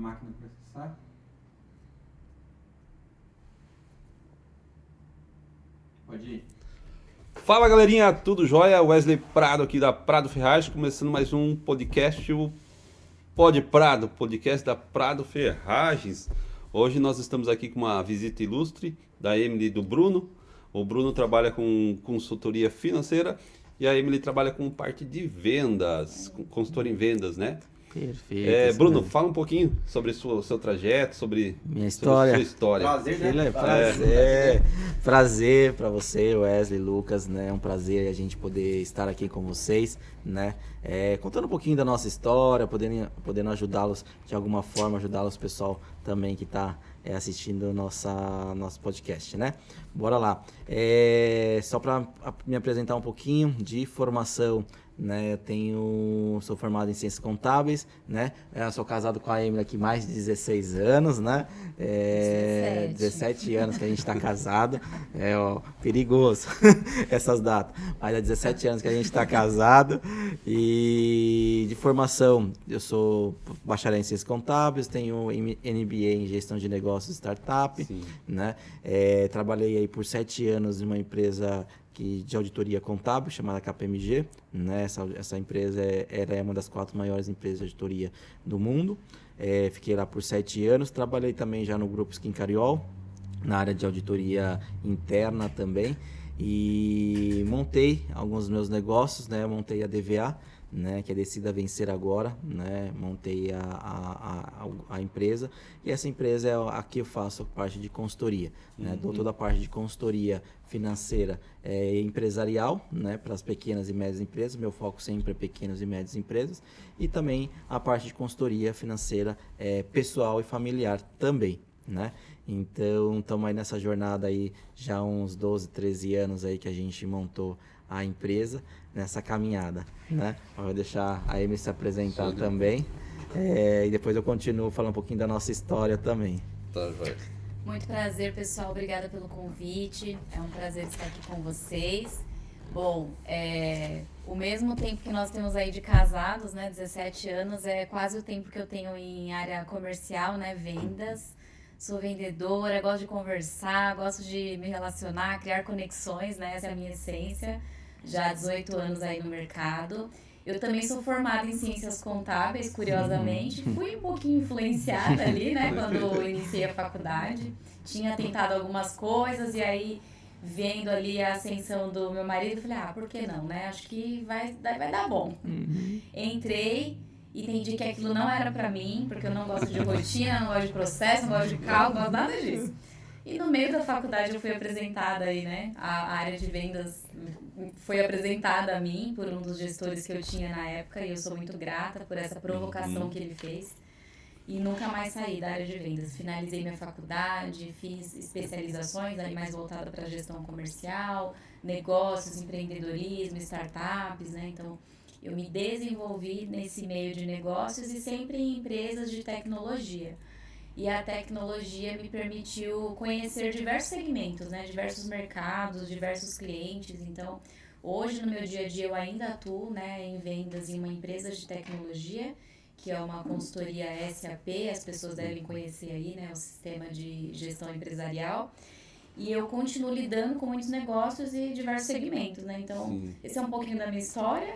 máquina processar. Pode ir. Fala galerinha, tudo jóia? Wesley Prado aqui da Prado Ferragens, começando mais um podcast, o Pod Prado, podcast da Prado Ferragens. Hoje nós estamos aqui com uma visita ilustre da Emily e do Bruno. O Bruno trabalha com consultoria financeira e a Emily trabalha com parte de vendas, consultora em vendas, né? Perfeito. Bruno, fala um pouquinho sobre o seu trajeto, sobre minha história. Sua história. Prazer, né? Prazer para você, Wesley, Lucas, né? É um prazer a gente poder estar aqui com vocês, né? Contando um pouquinho da nossa história, podendo ajudá-los de alguma forma, ajudá-los, pessoal também que está assistindo nosso podcast, né? Bora lá. Só para me apresentar um pouquinho de formação, né? Sou formado em Ciências Contábeis, né? Sou casado com a Emily aqui mais de 16 anos, né? 17 anos que a gente está casado. Perigoso essas datas. Mas há 17 anos que a gente está casado. E de formação, eu sou bacharel em Ciências Contábeis, tenho MBA em Gestão de Negócios e Startup, né? Trabalhei aí por 7 anos em uma empresa de auditoria contábil, chamada KPMG, né? Essa empresa é uma das 4 maiores empresas de auditoria do mundo. Fiquei lá por 7 anos, trabalhei também já no grupo Skincariol, na área de auditoria interna também, e montei alguns dos meus negócios, né? Montei a DVA, né, que é Decida Vencer Agora, né? Montei a empresa, e essa empresa aqui eu faço parte de consultoria, né? Dou toda a parte de consultoria financeira e empresarial, né, para as pequenas e médias empresas. Meu foco sempre é pequenas e médias empresas, e também a parte de consultoria financeira pessoal e familiar também, né? Então estamos aí nessa jornada aí já há uns 12, 13 anos aí que a gente montou a empresa, nessa caminhada, né? Eu vou deixar a Emily se apresentar também, e depois eu continuo falando um pouquinho da nossa história também. Tá, vai. Muito prazer, pessoal. Obrigada pelo convite. É um prazer estar aqui com vocês. Bom, o mesmo tempo que nós temos aí de casados, né? 17 anos, é quase o tempo que eu tenho em área comercial, né? Vendas. Sou vendedora, gosto de conversar, gosto de me relacionar, criar conexões, né? Essa é a minha essência. Já há 18 anos aí no mercado. Eu também sou formada em Ciências Contábeis, curiosamente. Fui um pouquinho influenciada ali, né? Quando eu iniciei a faculdade. Tinha tentado algumas coisas e aí, vendo ali a ascensão do meu marido, falei, por que não, né? Acho que vai dar bom. Entrei, entendi que aquilo não era pra mim, porque eu não gosto de rotina, não gosto de processo, não gosto de cálculo, não gosto nada disso. E no meio da faculdade eu fui apresentada aí, né? A área de vendas foi apresentada a mim por um dos gestores que eu tinha na época, e eu sou muito grata por essa provocação que ele fez. E nunca mais saí da área de vendas. Finalizei minha faculdade, fiz especializações aí mais voltada para gestão comercial, negócios, empreendedorismo, startups, né? Então, eu me desenvolvi nesse meio de negócios e sempre em empresas de tecnologia. E a tecnologia me permitiu conhecer diversos segmentos, né? Diversos mercados, diversos clientes. Então, hoje no meu dia a dia eu ainda atuo, né, em vendas em uma empresa de tecnologia, que é uma consultoria SAP, as pessoas devem conhecer aí, né, o sistema de gestão empresarial. E eu continuo lidando com muitos negócios e diversos segmentos, né? Então, esse é um pouquinho da minha história.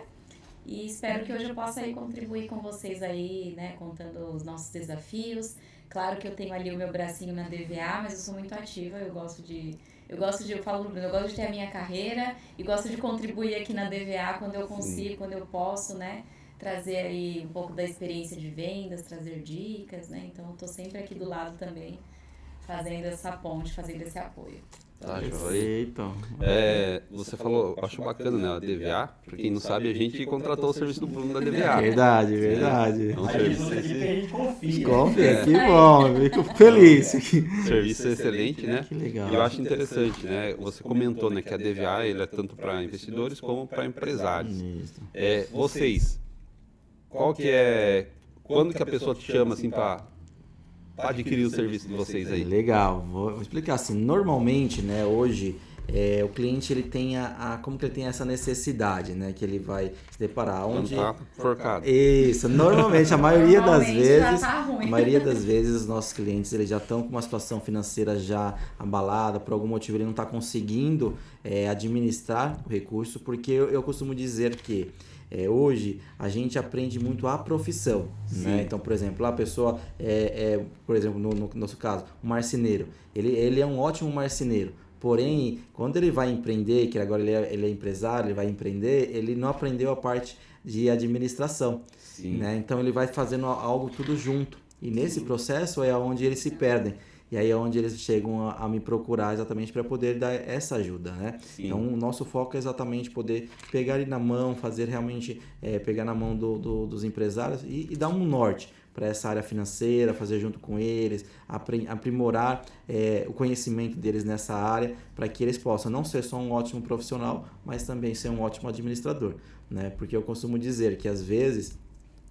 E espero que hoje eu possa aí contribuir com vocês aí, né, contando os nossos desafios. Claro que eu tenho ali o meu bracinho na DVA, mas eu sou muito ativa, eu gosto de ter a minha carreira e gosto de contribuir aqui na DVA quando eu consigo, quando eu posso, né, trazer aí um pouco da experiência de vendas, trazer dicas, né, então eu tô sempre aqui do lado também, fazendo essa ponte, fazendo esse apoio. Tá, Perfeito. Você falou, acho bacana, né, a DVA. Pra quem não sabe, a gente contratou o serviço do Bruno da DVA. Verdade. É um serviço, A gente confia. Confia, que bom, fico feliz. serviço excelente, né? Que legal. E eu acho interessante, né? Você comentou, né, que a DVA ele é tanto para investidores como para empresários. Isso. Vocês, quando que a pessoa te chama assim para adquirir o serviço de vocês aí? Legal, vou explicar assim. Normalmente, né, hoje o cliente ele tem como que ele tem essa necessidade, né? Que ele vai se deparar. Quando tá forcado. Isso, normalmente, a maioria das Normalmente já vezes, tá ruim. a maioria das vezes os nossos clientes eles já estão com uma situação financeira já abalada, por algum motivo ele não está conseguindo administrar o recurso, porque eu costumo dizer que hoje a gente aprende muito a profissão, né? Então, por exemplo, a pessoa, por exemplo, no nosso caso, um marceneiro, ele é um ótimo marceneiro. Porém, quando ele vai empreender, que agora ele é empresário, ele vai empreender, ele não aprendeu a parte de administração, né? Então ele vai fazendo algo tudo junto. E nesse processo é onde eles se perdem. E aí é onde eles chegam a me procurar exatamente para poder dar essa ajuda, né? Sim. Então o nosso foco é exatamente poder pegar ele na mão, fazer realmente, pegar na mão dos empresários e dar um norte para essa área financeira, fazer junto com eles, aprimorar o conhecimento deles nessa área, para que eles possam não ser só um ótimo profissional, mas também ser um ótimo administrador, né? Porque eu costumo dizer que às vezes,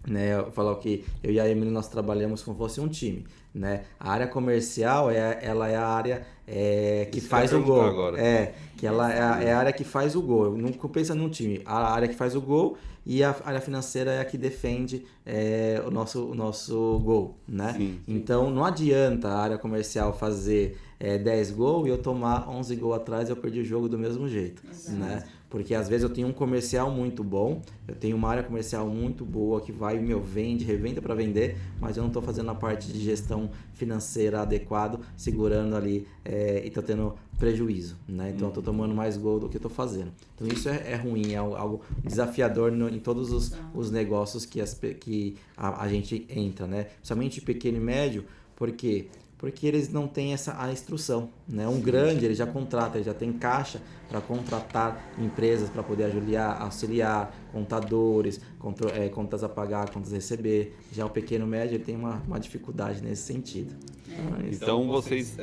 né, eu falo que eu e a Emily nós trabalhamos como se fosse um time, né? A área comercial ela é a área que Isso faz que eu o ia gol, perguntar agora. que ela é a área que faz o gol. Não pensa num time, a área que faz o gol e a área financeira é a que defende o nosso gol, né? Sim. Então não adianta a área comercial fazer 10 gols e eu tomar 11 gols atrás e eu perdi o jogo do mesmo jeito, né? Porque às vezes eu tenho um comercial muito bom, eu tenho uma área comercial muito boa que vai vende, revenda para vender, mas eu não estou fazendo a parte de gestão financeira adequada, segurando ali e estou tendo prejuízo, né? Então eu estou tomando mais gol do que estou fazendo. Então isso é ruim, é algo desafiador em todos os negócios que a gente entra, né? Principalmente pequeno e médio, porque eles não têm a instrução, né? Um grande, ele já contrata, ele já tem caixa para contratar empresas para poder auxiliar, contadores, contas a pagar, contas a receber. Já o pequeno médio, ele tem uma dificuldade nesse sentido. Então vocês,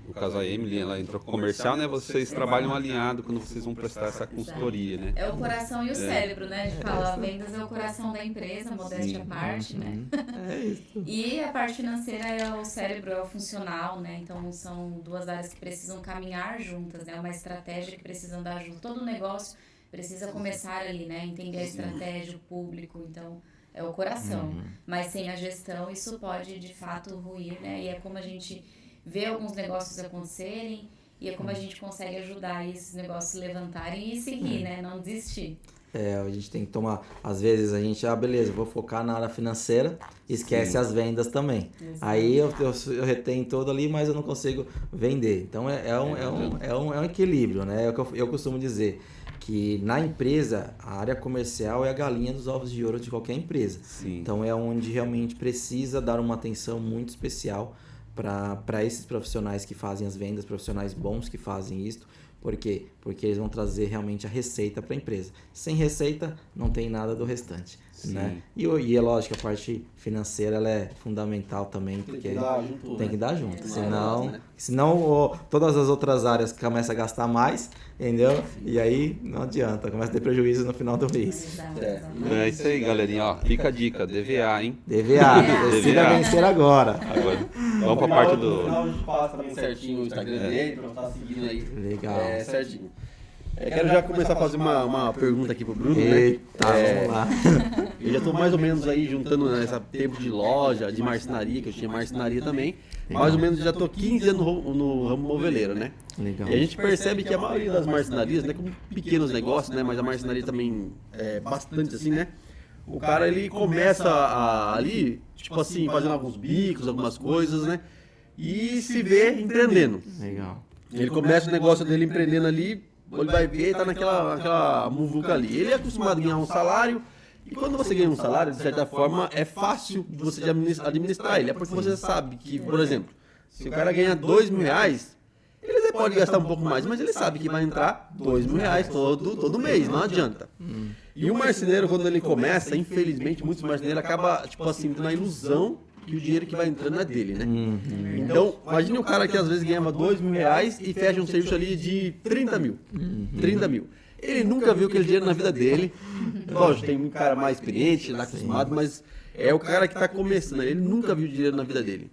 no caso a Emily, ela entrou com comercial, né? Vocês trabalham alinhado quando vocês vão prestar essa consultoria, né? É o coração e o cérebro, né? De falar, vendas é o coração da empresa, modéstia à parte, né? É isso. E a parte financeira é o cérebro, é o funcional, né? Então são duas áreas que precisam caminhar juntas, né? Uma estratégia que precisa andar junto. Todo negócio precisa começar ali, né? Entender a estratégia, o público, então é o coração. Mas sem a gestão isso pode de fato ruir, né? E é como a gente vê alguns negócios acontecerem e é como a gente consegue ajudar esses negócios se levantarem e seguir, né? Não desistir. A gente tem que tomar, às vezes a gente, beleza, vou focar na área financeira, esquece as vendas também. Exato. Aí eu retenho todo ali, mas eu não consigo vender. Então é um equilíbrio, né? É o que eu costumo dizer, que na empresa, a área comercial é a galinha dos ovos de ouro de qualquer empresa. Sim. Então é onde realmente precisa dar uma atenção muito especial para esses profissionais que fazem as vendas, profissionais bons que fazem isso. Por quê? Porque eles vão trazer realmente a receita para a empresa. Sem receita, não tem nada do restante, né? E é lógico, a parte financeira ela é fundamental também, porque tem que dar junto. Senão todas as outras áreas começam a gastar mais, entendeu? E aí não adianta, começa a ter prejuízo no final do mês. É isso aí, galerinha. Ó, fica a dica, DVA, hein? DVA, decida vencer agora. Vamos pra parte do... No final a gente passa também certinho o Instagram dele, pra eu estar seguindo aí. Legal. Certinho. Quero já começar a fazer uma pergunta aqui pro Bruno, né? Eita, vamos lá. Eu já tô mais ou menos aí juntando esse tempo de loja, de marcenaria, que eu tinha marcenaria também. Mais ou menos já tô 15 anos no ramo moveleiro, né? Legal. E a gente percebe que a maioria das marcenarias, né, como pequenos negócios, né, mas a marcenaria também é bastante assim, né? O cara ele começa ali, tipo assim, fazendo alguns bicos, algumas coisas, né? E se vê empreendendo. Legal. Ele começa o negócio dele empreendendo ali, ele vai ver, tá naquela muvuca ali. Ele é acostumado a ganhar um salário, e quando você ganha um salário, de certa forma, é fácil de você administrar ele. É porque você sabe que, por exemplo, se o cara ganha R$2.000, ele até pode gastar um pouco mais, mas ele sabe que vai entrar R$2.000 todo mês, não adianta. E o marceneiro, quando ele começa, infelizmente, muitos marceneiros acabam, tipo assim, tendo a ilusão que o dinheiro que vai entrando é dele, né? Então, imagine o cara que às vezes ganhava R$2.000 e fecha um serviço ali de 30 mil. 30 mil. Ele nunca viu aquele dinheiro na vida dele. Lógico, tem um cara mais experiente, tá acostumado, mas é o cara que tá começando. Ele nunca viu dinheiro na vida dele.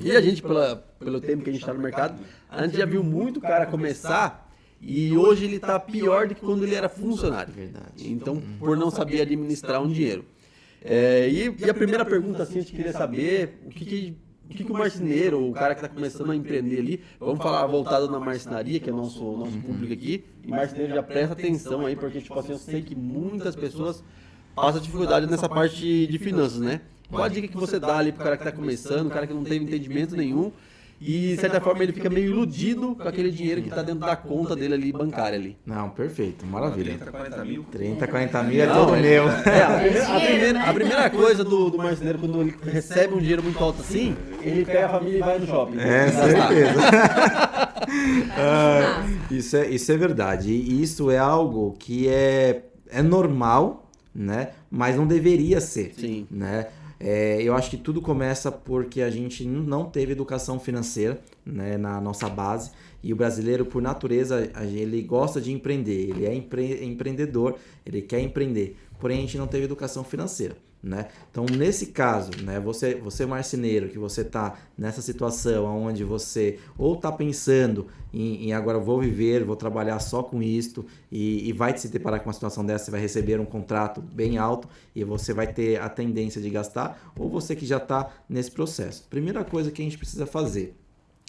E a gente, pelo tempo que a gente está no mercado, a gente já viu muito cara começar e hoje ele está pior do que quando ele era funcionário. Verdade. Então, por não saber administrar um dinheiro. E a primeira pergunta, assim, a gente queria saber o que o marceneiro, o cara que está começando a empreender ali, vamos falar voltado na marcenaria, que é nosso público aqui, e marceneiro já presta atenção aí, porque tipo assim, eu sei que muitas pessoas passam dificuldade nessa parte de finanças, né? Qual a dica que você dá ali pro cara que está começando, o cara que não tem entendimento nenhum, e de certa forma ele fica meio iludido com aquele dinheiro que está dentro da conta dele ali, bancária ali. Não, perfeito, maravilha. 30, 40 mil. 30, 40 mil é Não, todo é- meu. A primeira coisa do marceneiro, quando ele recebe um dinheiro muito alto assim, ele pega a família e vai no shopping. É, Gastar. certeza. Isso é verdade. E isso é algo que é normal, né? Mas não deveria ser. Sim. Né? Eu acho que tudo começa porque a gente não teve educação financeira, né, na nossa base. E o brasileiro, por natureza, ele gosta de empreender. Ele é empreendedor, ele quer empreender. Porém, a gente não teve educação financeira. Né? Então, nesse caso, né, você marceneiro, que você está nessa situação onde você ou está pensando em agora vou viver, vou trabalhar só com isto e vai se deparar com uma situação dessa, você vai receber um contrato bem alto e você vai ter a tendência de gastar, ou você que já está nesse processo. Primeira coisa que a gente precisa fazer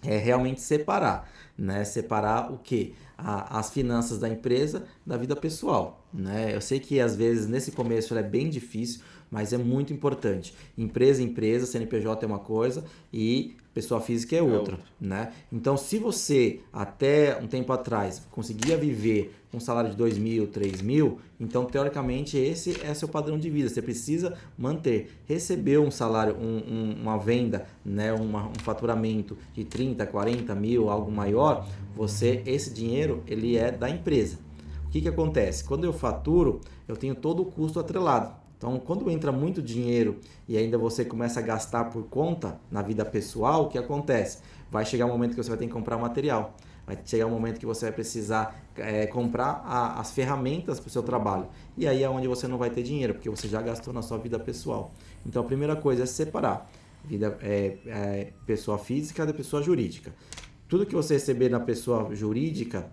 é realmente separar, né? Separar o quê? As finanças da empresa da vida pessoal, né? Eu sei que às vezes nesse começo é bem difícil, mas é muito importante. Empresa, CNPJ é uma coisa e pessoa física é outra, né? Então, se você até um tempo atrás conseguia viver com um salário de 2 mil, 3 mil, então teoricamente esse é seu padrão de vida. Você precisa manter. Recebeu um salário, uma venda, né? Um faturamento de 30, 40 mil, algo maior, esse dinheiro ele é da empresa. O que acontece? Quando eu faturo, eu tenho todo o custo atrelado. Então, quando entra muito dinheiro e ainda você começa a gastar por conta na vida pessoal, o que acontece? Vai chegar um momento que você vai ter que comprar material. Vai chegar um momento que você vai precisar comprar as ferramentas para o seu trabalho. E aí é onde você não vai ter dinheiro, porque você já gastou na sua vida pessoal. Então, a primeira coisa é separar vida pessoa física da pessoa jurídica. Tudo que você receber na pessoa jurídica,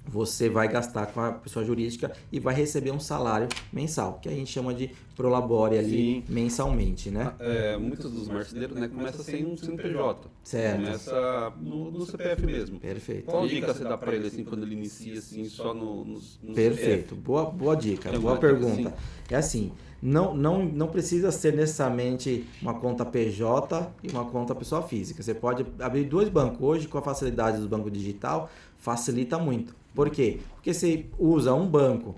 você vai gastar com a pessoa jurídica e vai receber um salário mensal, que a gente chama de prolabore ali. Sim. Mensalmente, né? Muitos dos marceneiros, né, começa sem um CNPJ. Certo. Começa no CPF mesmo. Perfeito. Qual dica você dá para ele assim quando ele inicia assim só no Perfeito. CPF? Boa dica, Tem boa alguma dica, pergunta. assim? É assim, não precisa ser necessariamente uma conta PJ e uma conta pessoa física. Você pode abrir 2 bancos. Hoje, com a facilidade do banco digital, facilita muito. Por quê? Porque você usa um banco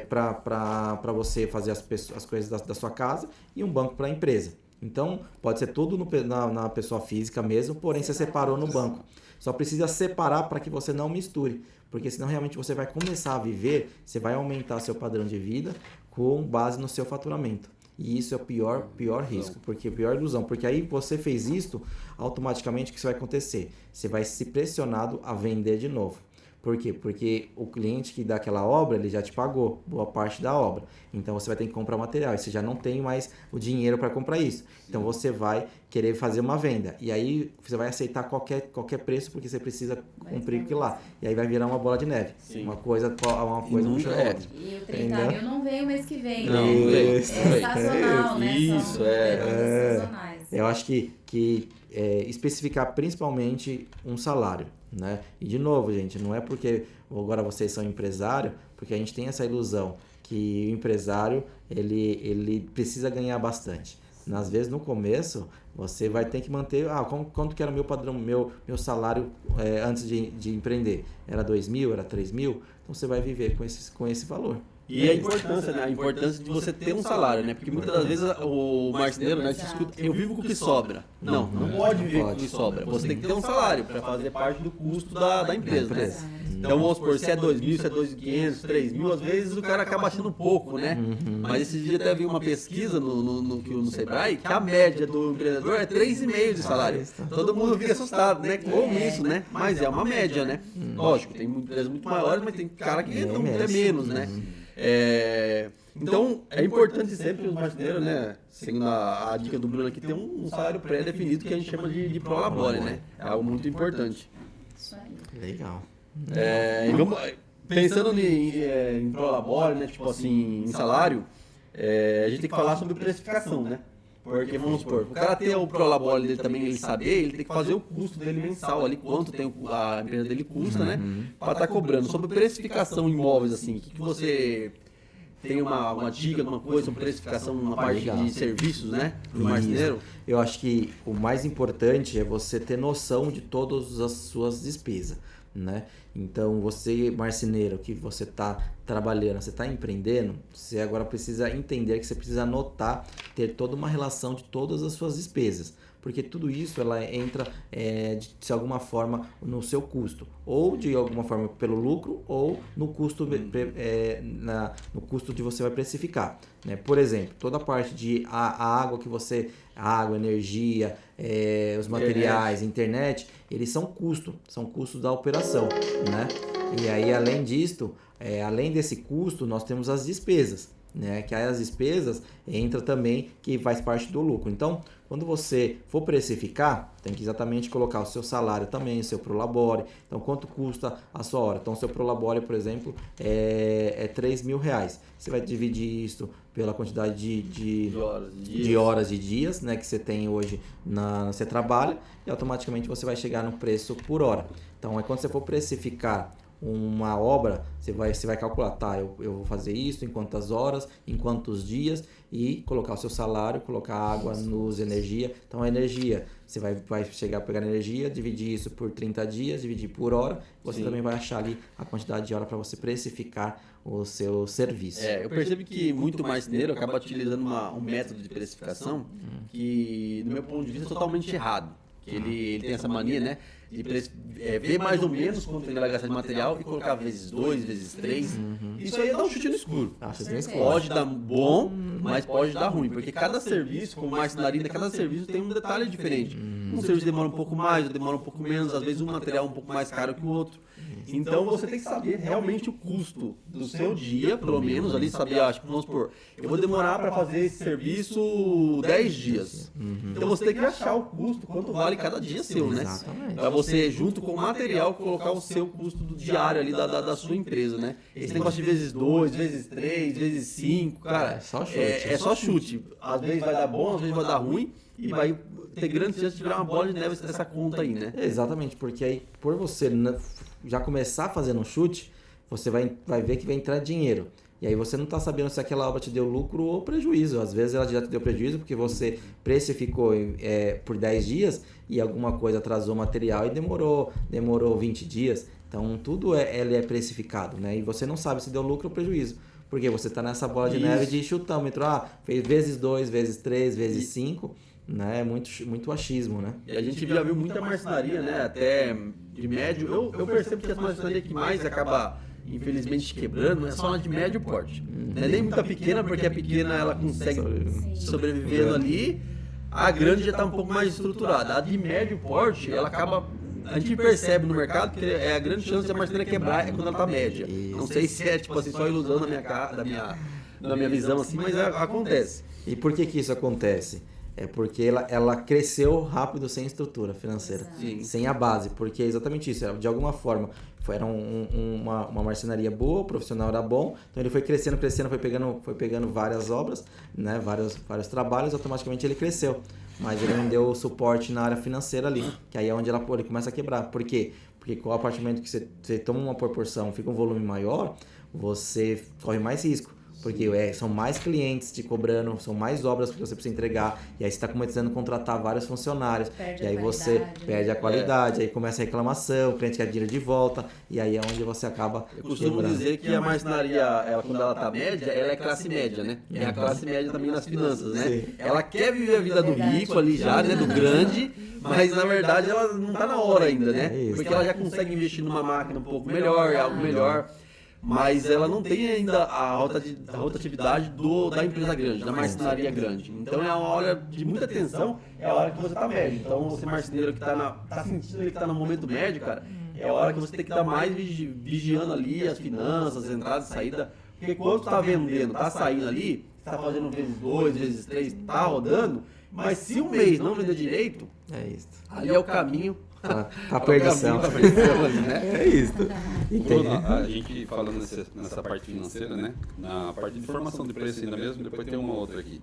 para você fazer as coisas da sua casa e um banco para a empresa. Então, pode ser tudo na pessoa física mesmo, porém você separou no banco. Só precisa separar para que você não misture, porque senão realmente você vai começar a viver, você vai aumentar seu padrão de vida com base no seu faturamento. E isso é o pior risco, pior ilusão, porque aí você fez isto, automaticamente o que vai acontecer? Você vai se pressionado a vender de novo. Por quê? Porque o cliente que dá aquela obra, ele já te pagou boa parte da obra. Então, você vai ter que comprar material e você já não tem mais o dinheiro para comprar isso. Então, você vai querer fazer uma venda. E aí, você vai aceitar qualquer preço porque você precisa cumprir aquilo lá. E aí, vai virar uma bola de neve. Sim. Uma coisa puxa a outra. E o 30 mil não veio mês que vem. Não, é sazonal, né? Isso, sazonais. Eu acho que especificar principalmente um salário. Né? E de novo, gente, não é porque agora vocês são empresário, porque a gente tem essa ilusão que o empresário ele precisa ganhar bastante. Às vezes no começo você vai ter que manter, quanto que era meu padrão, meu salário antes de empreender? Era 2 mil, era 3 mil? Então você vai viver com esse valor. E a importância, né? A importância de você ter um salário, né? Porque muitas das vezes o marceneiro, né, se escuta, eu vivo com o que sobra. Não pode viver com o que sobra. Você tem que ter um salário para fazer parte do custo da empresa, né? Então vamos supor, se é 2 mil, se é 2.500, 3 mil, às vezes o cara acaba achando pouco, né? Mas esse dia até vi uma pesquisa no Sebrae que a média do empreendedor é 3,5 de salário. Todo mundo fica assustado, né? Como isso, né? Mas é uma média, né? Lógico, tem empresas muito maiores, mas tem cara que ganha até menos, né? Então, é importante sempre os marceneiros, né? Seguindo a dica do Bruno aqui, ter um salário pré-definido que a gente chama de prolabore, né? É algo muito importante. Isso aí. Legal. Pensando em prolabore, né? Tipo assim, em salário, a gente tem que falar sobre precificação, né? Porque, vamos supor, o cara ter o prolabore dele também, ele saber, ele tem que fazer o custo dele mensal ali, quanto a empresa dele custa, né? Para estar cobrando. Sobre precificação em imóveis, assim, o que você tem uma dica, alguma coisa sobre precificação numa parte de serviços, né? Do marceneiro? Eu acho que o mais importante é você ter noção de todas as suas despesas, né? Então, você, marceneiro, que você está trabalhando, você está empreendendo, você agora precisa entender que você precisa anotar, ter toda uma relação de todas as suas despesas. Porque tudo isso ela entra de alguma forma no seu custo, ou de alguma forma pelo lucro, ou no custo, no custo que você vai precificar, né? Por exemplo, toda a parte de a água que você, a água, energia, os materiais, internet, eles são custos da operação, né? E aí além disto, além desse custo, nós temos as despesas, né? Que aí as despesas entra também, que faz parte do lucro. Então, quando você for precificar, tem que exatamente colocar o seu salário também, o seu prolabore. Então, quanto custa a sua hora? Então, o seu prolabore, por exemplo, é R$3.000. Você vai dividir isso pela quantidade de horas e dias, né, que você tem hoje, você trabalha, e automaticamente você vai chegar no preço por hora. Então, quando você for precificar uma obra, você vai calcular, tá, eu vou fazer isso em quantas horas, em quantos dias, e colocar o seu salário, colocar água, luz, energia. Então a energia, você vai chegar a pegar a energia, dividir isso por 30 dias, dividir por hora, você também vai achar ali a quantidade de hora para você precificar o seu serviço. Eu percebo que muito marceneiro acaba utilizando um método de precificação que, no meu ponto de vista, é totalmente errado. Que ele tem essa mania, né? De ver mais ou menos quanto ele vai gastar de material e colocar vezes 2, vezes 3. Isso aí é dar um chute no escuro. Pode dar bom, mas pode dar ruim. Porque cada serviço, como marcenaria, cada serviço tem um detalhe diferente. Um serviço demora um pouco mais, outro demora um pouco menos. Às vezes um material é um pouco mais caro que o outro. Então você tem que saber realmente o custo do seu dia, pelo menos ali, saber, vamos supor, eu vou demorar para fazer esse serviço 10 dias. Então você tem que achar o custo, quanto vale cada dia seu, né? Para você, junto com o material, colocar o seu custo do diário ali da sua empresa, né? Esse negócio de vezes 2, vezes 3, vezes 5, cara, é só chute. Às vezes vai dar bom, às vezes vai dar ruim. E vai ter grande chance de virar uma bola de neve essa conta aí, né? Exatamente, porque aí, por você já começar fazendo um chute, você vai ver que vai entrar dinheiro. E aí você não está sabendo se aquela obra te deu lucro ou prejuízo. Às vezes ela já te deu prejuízo porque você precificou por 10 dias e alguma coisa atrasou o material e demorou 20 dias. Então tudo ele é precificado, né? E você não sabe se deu lucro ou prejuízo. Porque você está nessa bola de neve de chutômetro. Fez vezes 2, vezes 3, vezes 5... né? Muito achismo, né? E a gente já viu muita marcenaria, né? Até de médio. Eu percebo que as marcenarias que mais acaba, infelizmente, quebrando é só uma de médio porte. Não é nem muita pequena, porque a pequena ela consegue sobrevivendo ali. A grande já está um pouco mais estruturada. A de médio porte, ela acaba. A gente percebe no mercado que a grande chance de a marcenaria quebrar é quando ela está média. Não sei se é tipo assim, só ilusão da minha visão, assim, mas acontece. E por que isso acontece? É porque ela cresceu rápido sem estrutura financeira, sem a base, porque é exatamente isso, de alguma forma era uma marcenaria boa, o profissional era bom, então ele foi crescendo, foi pegando várias obras, né, vários trabalhos, automaticamente ele cresceu, mas ele não deu suporte na área financeira ali, que aí é onde ele começa a quebrar. Por quê? Porque com o apartamento que você toma uma proporção, fica um volume maior, você corre mais risco. Porque são mais clientes te cobrando, são mais obras que você precisa entregar, e aí você está começando a contratar vários funcionários, e aí você perde a qualidade, aí começa a reclamação, o cliente quer dinheiro de volta, e aí é onde você acaba Eu costumo dizer que a marcenaria, quando ela está média, ela é classe média, né? É a classe média também nas finanças, né? Sim. Ela quer viver a vida do rico ali já, né? Do grande, mas na verdade ela não está na hora ainda, né? Porque ela já consegue investir numa máquina um pouco melhor, algo melhor. Mas ela não tem ainda a rotatividade da empresa grande, da marcenaria grande. Então é uma hora de muita tensão, é a hora que você está médio. Então você marceneiro que tá sentindo que está no momento médio, cara, é a hora que você tem que estar mais vigiando ali as finanças, as entradas e saídas, Porque quando tá vendendo, tá saindo ali, você tá fazendo vezes 2, vezes 3, tá rodando, mas se um mês não vender direito, É isso. ali é o caminho. Pra perdição. Pra perdição ali, né? É isso. Bruno, a gente falando nessa parte financeira, né? Na parte de formação de preço ainda mesmo, depois tem uma outra aqui.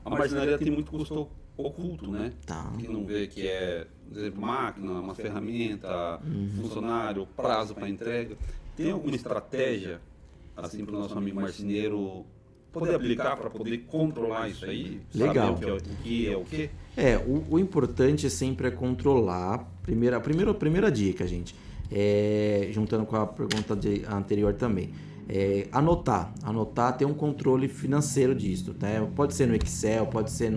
A marcenaria tem muito custo oculto, né? Tá. Que não vê que é, por exemplo, máquina, uma ferramenta, funcionário, prazo para entrega. Tem alguma estratégia, assim, para o nosso amigo marceneiro poder aplicar para poder controlar isso aí? Legal. Saber o que é o que? O importante sempre é controlar. A primeira dica, gente, juntando com a pergunta anterior também, anotar, ter um controle financeiro disso, né? Pode ser no Excel, pode ser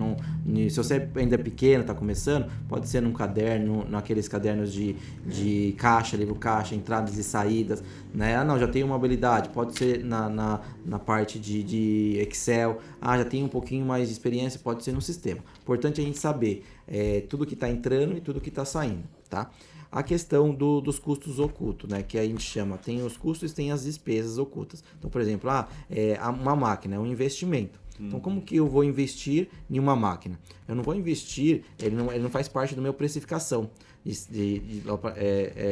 se você ainda é pequeno, está começando, pode ser num caderno, naqueles cadernos de caixa, livro caixa, entradas e saídas, né? Já tenho uma habilidade, pode ser na parte de Excel, já tenho um pouquinho mais de experiência, pode ser no sistema. Importante a gente saber tudo que está entrando e tudo que está saindo, tá? A questão dos custos ocultos, né? Que a gente chama, tem os custos e tem as despesas ocultas. Então, por exemplo, uma máquina é um investimento. Então, como que eu vou investir em uma máquina? Eu não vou investir, ele não faz parte da minha precificação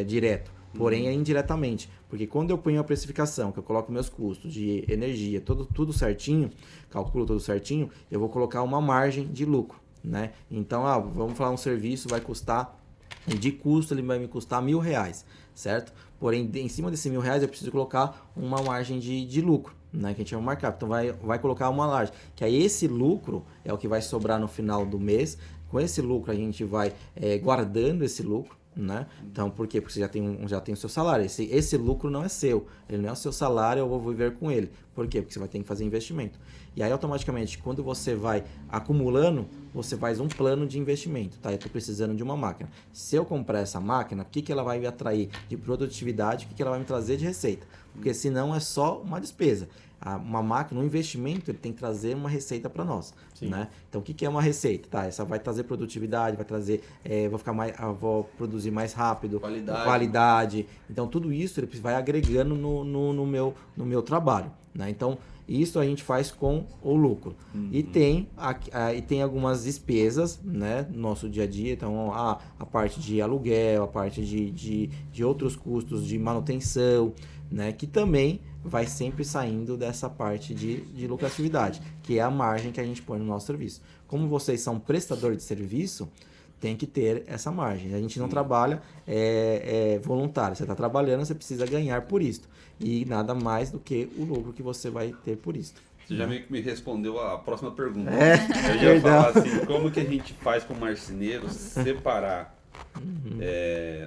direto, porém é indiretamente. Porque quando eu ponho a precificação, que eu coloco meus custos de energia, tudo certinho, calculo tudo certinho, eu vou colocar uma margem de lucro, né? Então, vamos falar, um serviço vai custar, de custo ele vai me custar R$1.000, certo? Porém, em cima desse R$1.000 eu preciso colocar uma margem de lucro, né? Que a gente chama markup. Então vai colocar uma margem, que aí esse lucro é o que vai sobrar no final do mês. Com esse lucro a gente vai guardando esse lucro, né? Então, por quê? Porque você já tem o seu salário. Esse lucro não é seu, ele não é o seu salário, eu vou viver com ele. Por quê? Porque você vai ter que fazer investimento. E aí, automaticamente, quando você vai acumulando, você faz um plano de investimento, tá? Eu estou precisando de uma máquina. Se eu comprar essa máquina, o que ela vai me atrair de produtividade, o que ela vai me trazer de receita? Porque senão é só uma despesa. Uma máquina, um investimento, ele tem que trazer uma receita para nós, né? Então, o que é uma receita? Tá, essa vai trazer produtividade, vai trazer, vou produzir mais rápido, qualidade. Então, tudo isso ele vai agregando no meu trabalho, né? Então, isso a gente faz com o lucro. E tem algumas despesas, né, no nosso dia a dia. Então, a parte de aluguel, a parte de outros custos de manutenção, né, que também vai sempre saindo dessa parte de lucratividade, que é a margem que a gente põe no nosso serviço. Como vocês são prestador de serviço, tem que ter essa margem. A gente não trabalha voluntário. Você está trabalhando, você precisa ganhar por isso. E nada mais do que o lucro que você vai ter por isso. Você já meio que me respondeu a próxima pergunta. Eu ia falar assim, como que a gente faz com o marceneiro separar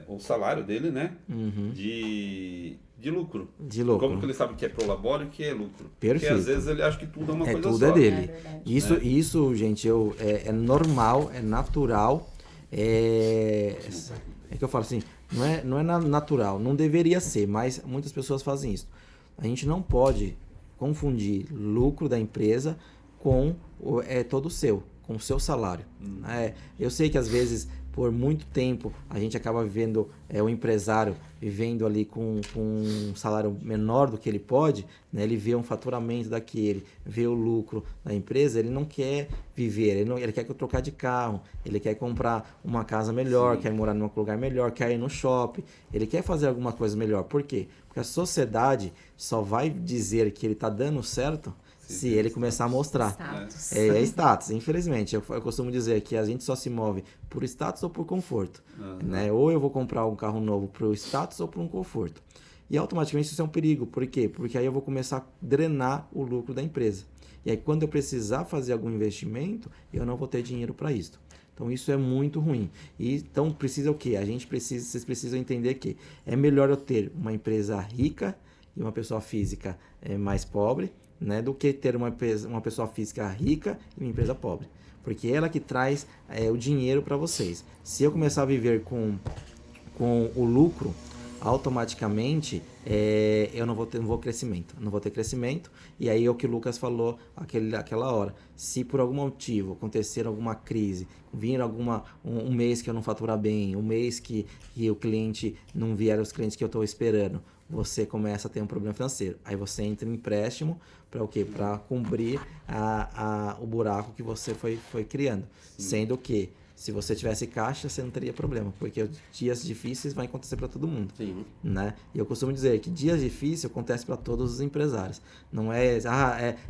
o salário dele, né? De lucro. De lucro. Como que ele sabe que é prolabore e o que é lucro? Perfeito. Porque às vezes ele acha que tudo é uma coisa tudo só. é dele. verdade. Isso, gente, é normal, é natural. É que eu falo assim, não é natural, não deveria ser, mas muitas pessoas fazem isso. A gente não pode confundir lucro da empresa com todo o seu, com o seu salário. Eu sei que às vezes, por muito tempo, a gente acaba vivendo, o empresário vivendo ali com um salário menor do que ele pode, né? Ele vê um faturamento daquele, vê o lucro da empresa, ele não quer viver, ele quer trocar de carro, ele quer comprar uma casa melhor, quer morar num lugar melhor, quer ir no shopping, ele quer fazer alguma coisa melhor. Por quê? Porque a sociedade só vai dizer que ele está dando certo se ele começar a mostrar. Status. É status, infelizmente. Eu costumo dizer que a gente só se move por status ou por conforto. Né? Ou eu vou comprar um carro novo para o status ou para um conforto. E automaticamente isso é um perigo. Por quê? Porque aí eu vou começar a drenar o lucro da empresa. E aí quando eu precisar fazer algum investimento, eu não vou ter dinheiro para isso. Então isso é muito ruim. E então precisa o quê? Vocês precisam entender que é melhor eu ter uma empresa rica e uma pessoa física mais pobre, né, do que ter uma pessoa física rica e uma empresa pobre. Porque é ela que traz o dinheiro para vocês. Se eu começar a viver com o lucro, automaticamente eu não vou ter crescimento. Não vou ter crescimento. E aí é o que o Lucas falou aquela hora. Se por algum motivo acontecer alguma crise, vir um mês que eu não faturar bem, um mês que o cliente não vier os clientes que eu estou esperando, você começa a ter um problema financeiro. Aí você entra em empréstimo para o quê? Para cumprir o buraco que você foi criando. Sendo que, se você tivesse caixa, você não teria problema, porque os dias difíceis vão acontecer para todo mundo. Sim. Né? E eu costumo dizer que dias difíceis acontece para todos os empresários. Não é,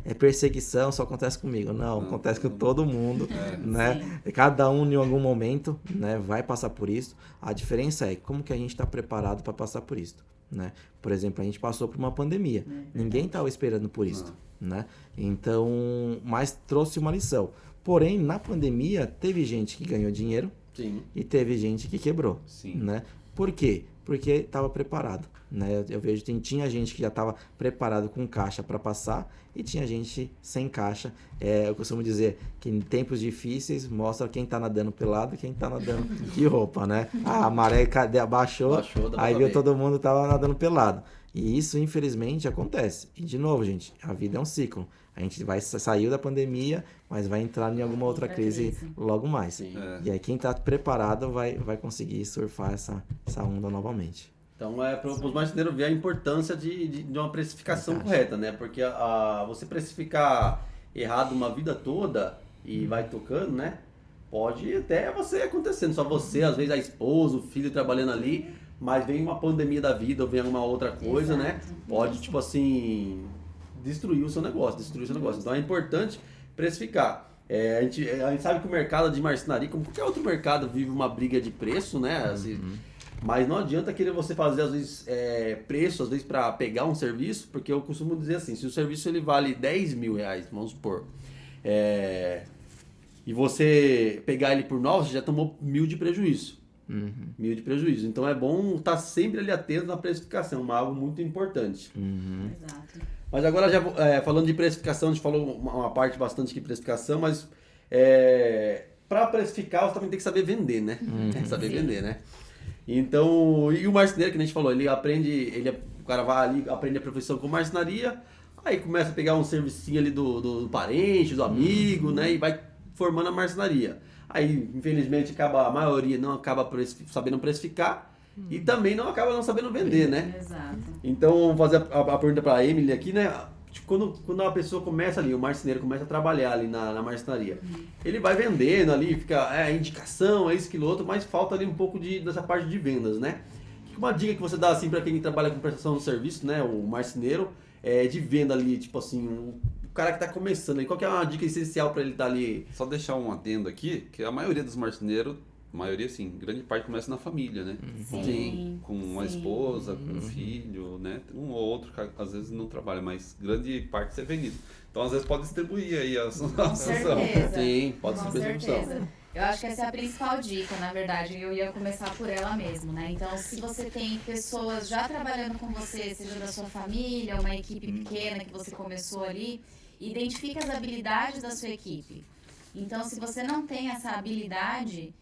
é perseguição, só acontece comigo. Não, acontece com todo mundo. Né? Cada um em algum momento, né, vai passar por isso. A diferença é como que a gente está preparado para passar por isso. Né? Por exemplo, a gente passou por uma pandemia. Ninguém estava esperando por isso. Né? Então, mas trouxe uma lição. Porém, na pandemia, teve gente que ganhou dinheiro. Sim. E teve gente que quebrou. Sim. Né? Por quê? Porque estava preparado. Né? Eu vejo que tinha gente que já estava preparado com caixa para passar e tinha gente sem caixa. Eu costumo dizer que em tempos difíceis mostra quem está nadando pelado e quem está nadando de roupa. Né? A maré baixou, aí viu todo mundo estava nadando pelado. E isso, infelizmente, acontece. E, de novo, gente, a vida é um ciclo. A gente saiu da pandemia, mas vai entrar em alguma outra crise logo mais. E aí quem está preparado vai conseguir surfar essa onda novamente. Então, para os marceneiros ver a importância de uma precificação correta, né? Porque você precificar errado uma vida toda e vai tocando, né? Pode até você acontecendo, só você, às vezes a esposa, o filho trabalhando ali, mas vem uma pandemia da vida ou vem alguma outra coisa, né? Pode, tipo assim, destruir o seu negócio. Então é importante precificar. A gente sabe que o mercado de marcenaria, como qualquer outro mercado, vive uma briga de preço, né? Assim, mas não adianta querer você fazer, às vezes, preço, às vezes, para pegar um serviço, porque eu costumo dizer assim, se o serviço ele vale 10 mil reais, vamos supor, e você pegar ele por 9, você já tomou 1.000 de prejuízo. 1.000 de prejuízo. Então é bom estar sempre ali atento na precificação, algo muito importante. Exato. Mas agora, já falando de precificação, a gente falou uma parte bastante de precificação, mas para precificar você também tem que saber vender, né? Saber vender, né? Então, e o marceneiro, que a gente falou, ele aprende, o cara vai ali, aprende a profissão com marcenaria, aí começa a pegar um servicinho ali do parente, do amigo, né? E vai formando a marcenaria. Aí, infelizmente, a maioria não acaba sabendo precificar e também não acaba não sabendo vender, né? Exato. Então, vamos fazer a pergunta para a Emily aqui, né? Quando uma pessoa começa ali, o marceneiro começa a trabalhar ali na marcenaria, ele vai vendendo ali, fica indicação, isso, aquilo, outro, mas falta ali um pouco dessa parte de vendas, né? Uma dica que você dá assim para quem trabalha com prestação de serviço, né? O marceneiro, de venda ali, tipo assim, o cara que está começando aí, qual que é uma dica essencial para ele estar ali? Só deixar um adendo aqui, que a maioria dos marceneiros, grande parte começa na família, né? Com uma esposa, com um filho, né? Um ou outro que às vezes não trabalha, mas grande parte é vendido. Então às vezes pode distribuir aí a Com certeza. Sim, pode Com ser distribuição. certeza. Eu acho que essa é a principal dica, na verdade, eu ia começar por ela mesmo, né? Então, se você tem pessoas já trabalhando com você, seja da sua família, uma equipe pequena que você começou ali, identifica as habilidades da sua equipe. Então, se você não tem essa habilidade,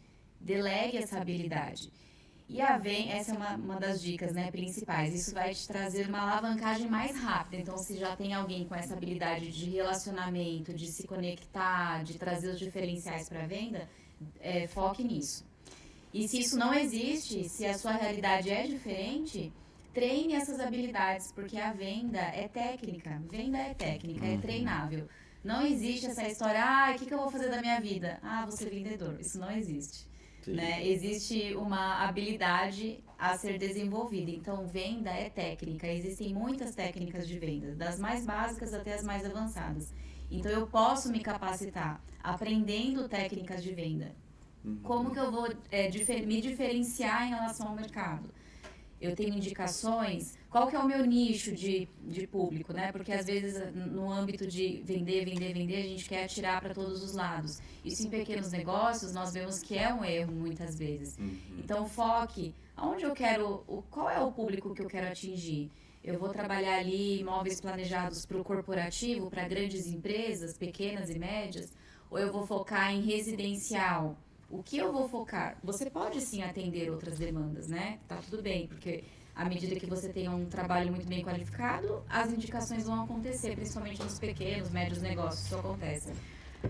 delegue essa habilidade. E essa é uma das dicas, né, principais. Isso vai te trazer uma alavancagem mais rápida. Então, se já tem alguém com essa habilidade de relacionamento, de se conectar, de trazer os diferenciais para a venda, foque nisso. E se isso não existe, se a sua realidade é diferente, treine essas habilidades, porque a venda é técnica. Venda é técnica, é treinável. Não existe essa história, o que eu vou fazer da minha vida? Vou ser vendedor. Isso não existe. Né? Existe uma habilidade a ser desenvolvida. Então, venda é técnica. Existem muitas técnicas de venda, das mais básicas até as mais avançadas. Então, eu posso me capacitar aprendendo técnicas de venda. Como que eu vou me diferenciar em relação ao mercado? Eu tenho indicações, qual que é o meu nicho de público, né? Porque às vezes no âmbito de vender, a gente quer atirar para todos os lados. Isso em pequenos negócios nós vemos que é um erro muitas vezes. Então foque aonde eu quero, qual é o público que eu quero atingir. Eu vou trabalhar ali imóveis planejados para o corporativo, para grandes empresas, pequenas e médias, ou eu vou focar em residencial. O que eu vou focar? Você pode sim atender outras demandas, né? Tá tudo bem, porque à medida que você tenha um trabalho muito bem qualificado, as indicações vão acontecer, principalmente nos pequenos, médios negócios, isso acontece.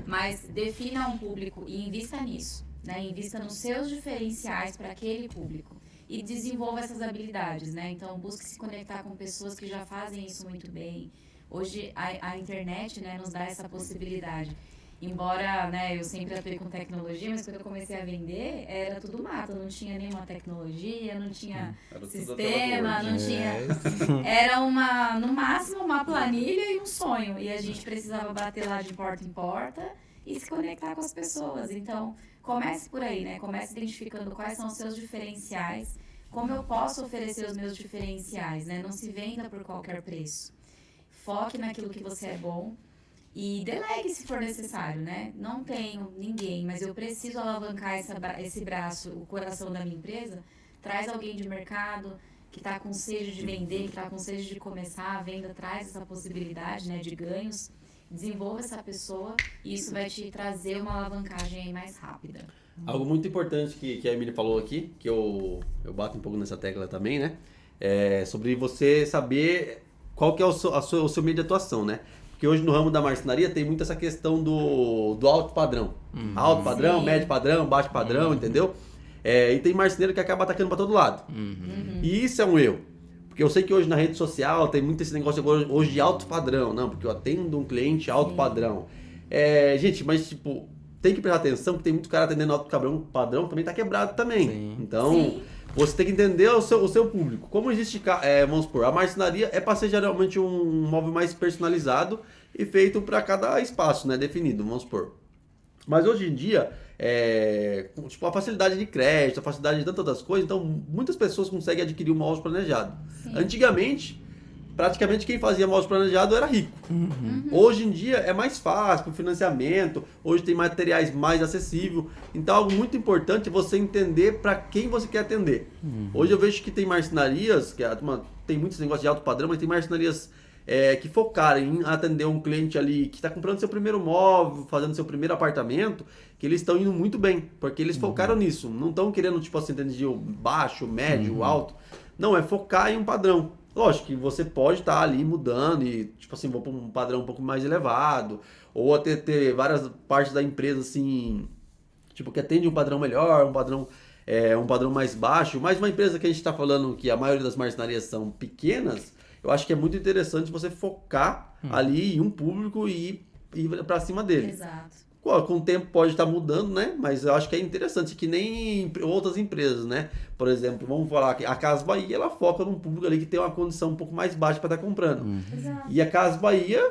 Mas defina um público e invista nisso, né? Invista nos seus diferenciais para aquele público. e desenvolva essas habilidades, né? Então, busque se conectar com pessoas que já fazem isso muito bem. Hoje, a internet, né, nos dá essa possibilidade. Embora, né, eu sempre atuei com tecnologia, mas quando eu comecei a vender, era tudo mato, não tinha nenhuma tecnologia, não tinha sistema, não tinha... Era no máximo, uma planilha e um sonho. E a gente precisava bater lá de porta em porta e se conectar com as pessoas. Então, comece por aí, né? Comece identificando quais são os seus diferenciais, como eu posso oferecer os meus diferenciais, né? Não se venda por qualquer preço. Foque naquilo que você é bom. E delegue se for necessário, né? Não tenho ninguém, mas eu preciso alavancar esse braço, o coração da minha empresa. Traz alguém de mercado que está com sede de vender, que está com sede de começar a venda, traz essa possibilidade, né, de ganhos. Desenvolva essa pessoa e isso vai te trazer uma alavancagem aí mais rápida. Algo muito importante que a Emília falou aqui, que eu bato um pouco nessa tecla também, né? É sobre você saber qual que é o seu meio de atuação, né? Porque hoje no ramo da marcenaria tem muito essa questão do alto padrão. Alto padrão, médio padrão, baixo padrão, entendeu? E tem marceneiro que acaba atacando para todo lado. E isso é um erro. Porque eu sei que hoje na rede social tem muito esse negócio hoje de alto padrão. Não, porque eu atendo um cliente alto padrão. Gente, mas tipo, tem que prestar atenção que tem muito cara atendendo alto padrão também tá quebrado também. Sim. Então, você tem que entender o seu público. Como existe, vamos supor, a marcenaria é para ser geralmente um móvel mais personalizado e feito para cada espaço, né, definido, vamos supor. Mas hoje em dia, tipo, a facilidade de crédito, a facilidade de tantas outras coisas, então muitas pessoas conseguem adquirir um móvel planejado. Sim. Antigamente, praticamente quem fazia móvel planejado era rico. Hoje em dia é mais fácil para o financiamento, hoje tem materiais mais acessíveis. Então algo muito importante é você entender para quem você quer atender. Hoje eu vejo que tem marcenarias, tem muitos negócios de alto padrão, mas tem marcenarias que focaram em atender um cliente ali que está comprando seu primeiro móvel, fazendo seu primeiro apartamento, que eles estão indo muito bem, porque eles focaram nisso. Não estão querendo, tipo assim, atender baixo, médio, alto. Não, é focar em um padrão. Lógico que você pode estar ali mudando e, tipo assim, vou para um padrão um pouco mais elevado, ou até ter várias partes da empresa, assim, tipo, que atende um padrão melhor, um padrão mais baixo. Mas uma empresa que a gente está falando que a maioria das marcenarias são pequenas, eu acho que é muito interessante você focar ali em um público e ir para cima dele. Exato. Com o tempo pode estar mudando, né? Mas eu acho que é interessante, que nem outras empresas, né? Por exemplo, vamos falar que a Casas Bahia, ela foca num público ali que tem uma condição um pouco mais baixa para estar comprando. Exato. E a Casas Bahia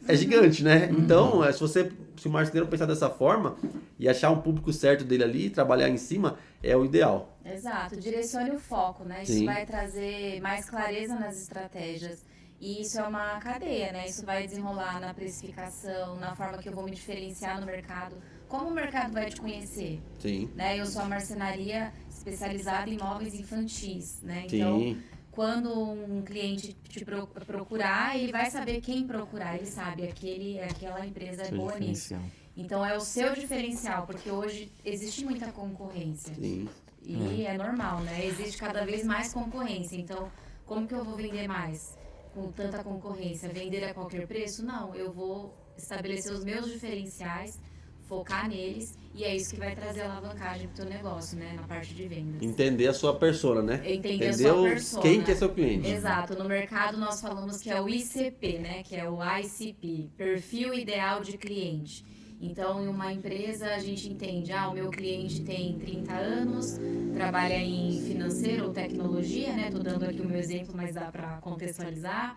é gigante, né? Então, se o marceneiro pensar dessa forma e achar um público certo dele ali, trabalhar em cima, é o ideal. Exato, direcione o foco, né? Isso vai trazer mais clareza nas estratégias. E isso é uma cadeia, né? Isso vai desenrolar na precificação, na forma que eu vou me diferenciar no mercado. Como o mercado vai te conhecer? Sim. Né? Eu sou a marcenaria especializada em móveis infantis, né? Então, quando um cliente te procurar, ele vai saber quem procurar. Ele sabe, aquela empresa é boa nisso. Então, é o seu diferencial, porque hoje existe muita concorrência. Sim. E é normal, né? Existe cada vez mais concorrência. Então, como que eu vou vender mais? Com tanta concorrência, vender a qualquer preço? Não, eu vou estabelecer os meus diferenciais, focar neles, e é isso que vai trazer alavancagem para o teu negócio, né, na parte de vendas. Entender a sua persona, né? Entender a sua persona. Quem que é seu cliente. Exato, no mercado nós falamos que é o ICP, né, que é o ICP, Perfil Ideal de Cliente. Então, em uma empresa, a gente entende, o meu cliente tem 30 anos, trabalha em financeiro ou tecnologia, né? Tô dando aqui o meu exemplo, mas dá para contextualizar.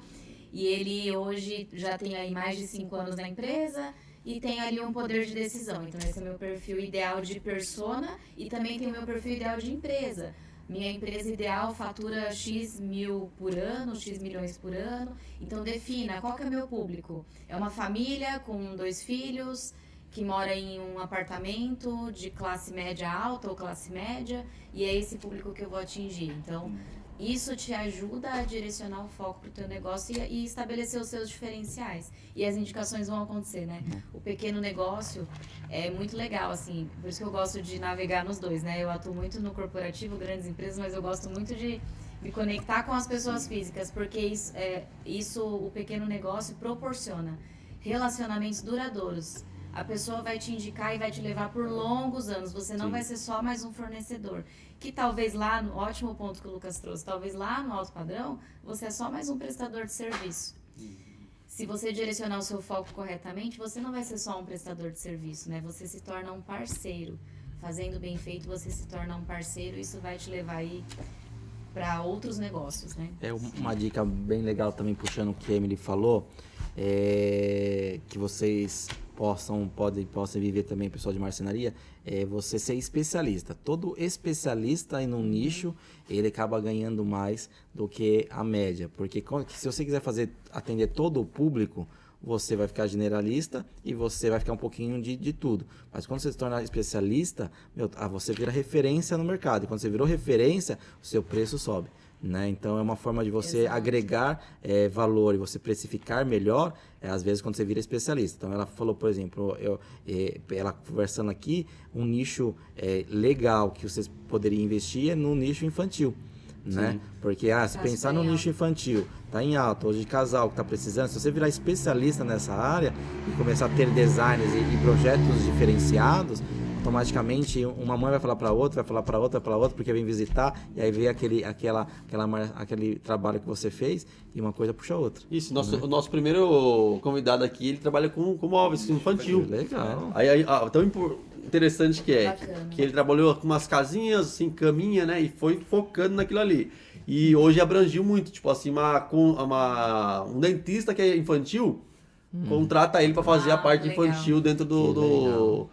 E ele hoje já tem aí mais de 5 anos na empresa e tem ali um poder de decisão. Então, esse é o meu perfil ideal de persona e também tem o meu perfil ideal de empresa. Minha empresa ideal fatura X mil por ano, X milhões por ano. Então, defina qual que é o meu público. É uma família com 2 filhos, que mora em um apartamento de classe média alta ou classe média, e é esse público que eu vou atingir. Então, isso te ajuda a direcionar o foco para o teu negócio e estabelecer os seus diferenciais. E as indicações vão acontecer, né? O pequeno negócio é muito legal, assim, por isso que eu gosto de navegar nos dois, né? Eu atuo muito no corporativo, grandes empresas, mas eu gosto muito de me conectar com as pessoas físicas, porque isso o pequeno negócio proporciona relacionamentos duradouros. a pessoa vai te indicar e vai te levar por longos anos. Você não vai ser só mais um fornecedor. Que talvez lá, no ótimo ponto que o Lucas trouxe, talvez lá no alto padrão, você é só mais um prestador de serviço. Se você direcionar o seu foco corretamente, você não vai ser só um prestador de serviço, né? Você se torna um parceiro. Fazendo bem feito, você se torna um parceiro e isso vai te levar aí para outros negócios, né? É uma dica bem legal também, puxando o que a Emily falou, que vocês possam viver também, pessoal de marcenaria, é você ser especialista. Todo especialista em um nicho, ele acaba ganhando mais do que a média, porque se você quiser atender todo o público, você vai ficar generalista e você vai ficar um pouquinho de tudo. Mas quando você se torna especialista, você vira referência no mercado. E quando você virou referência, o seu preço sobe. Né? Então é uma forma de você agregar valor e você precificar melhor, às vezes quando você vira especialista. Então ela falou, por exemplo, ela conversando aqui, um nicho legal que vocês poderiam investir é no nicho infantil. Né? Porque se pensar no nicho infantil, tá em alta, hoje de casal que tá precisando, se você virar especialista nessa área e começar a ter designs e projetos diferenciados, automaticamente uma mãe vai falar para outra, porque vem visitar e aí vê aquele trabalho que você fez e uma coisa puxa a outra. Isso, o nosso primeiro convidado aqui, ele trabalha com móveis infantil. Legal. Aí tão interessante que Bacana. que ele trabalhou com umas casinhas, assim, caminha, né, e foi focando naquilo ali. E hoje abrangiu muito, tipo assim, um dentista que é infantil, contrata ele para fazer a parte legal. infantil dentro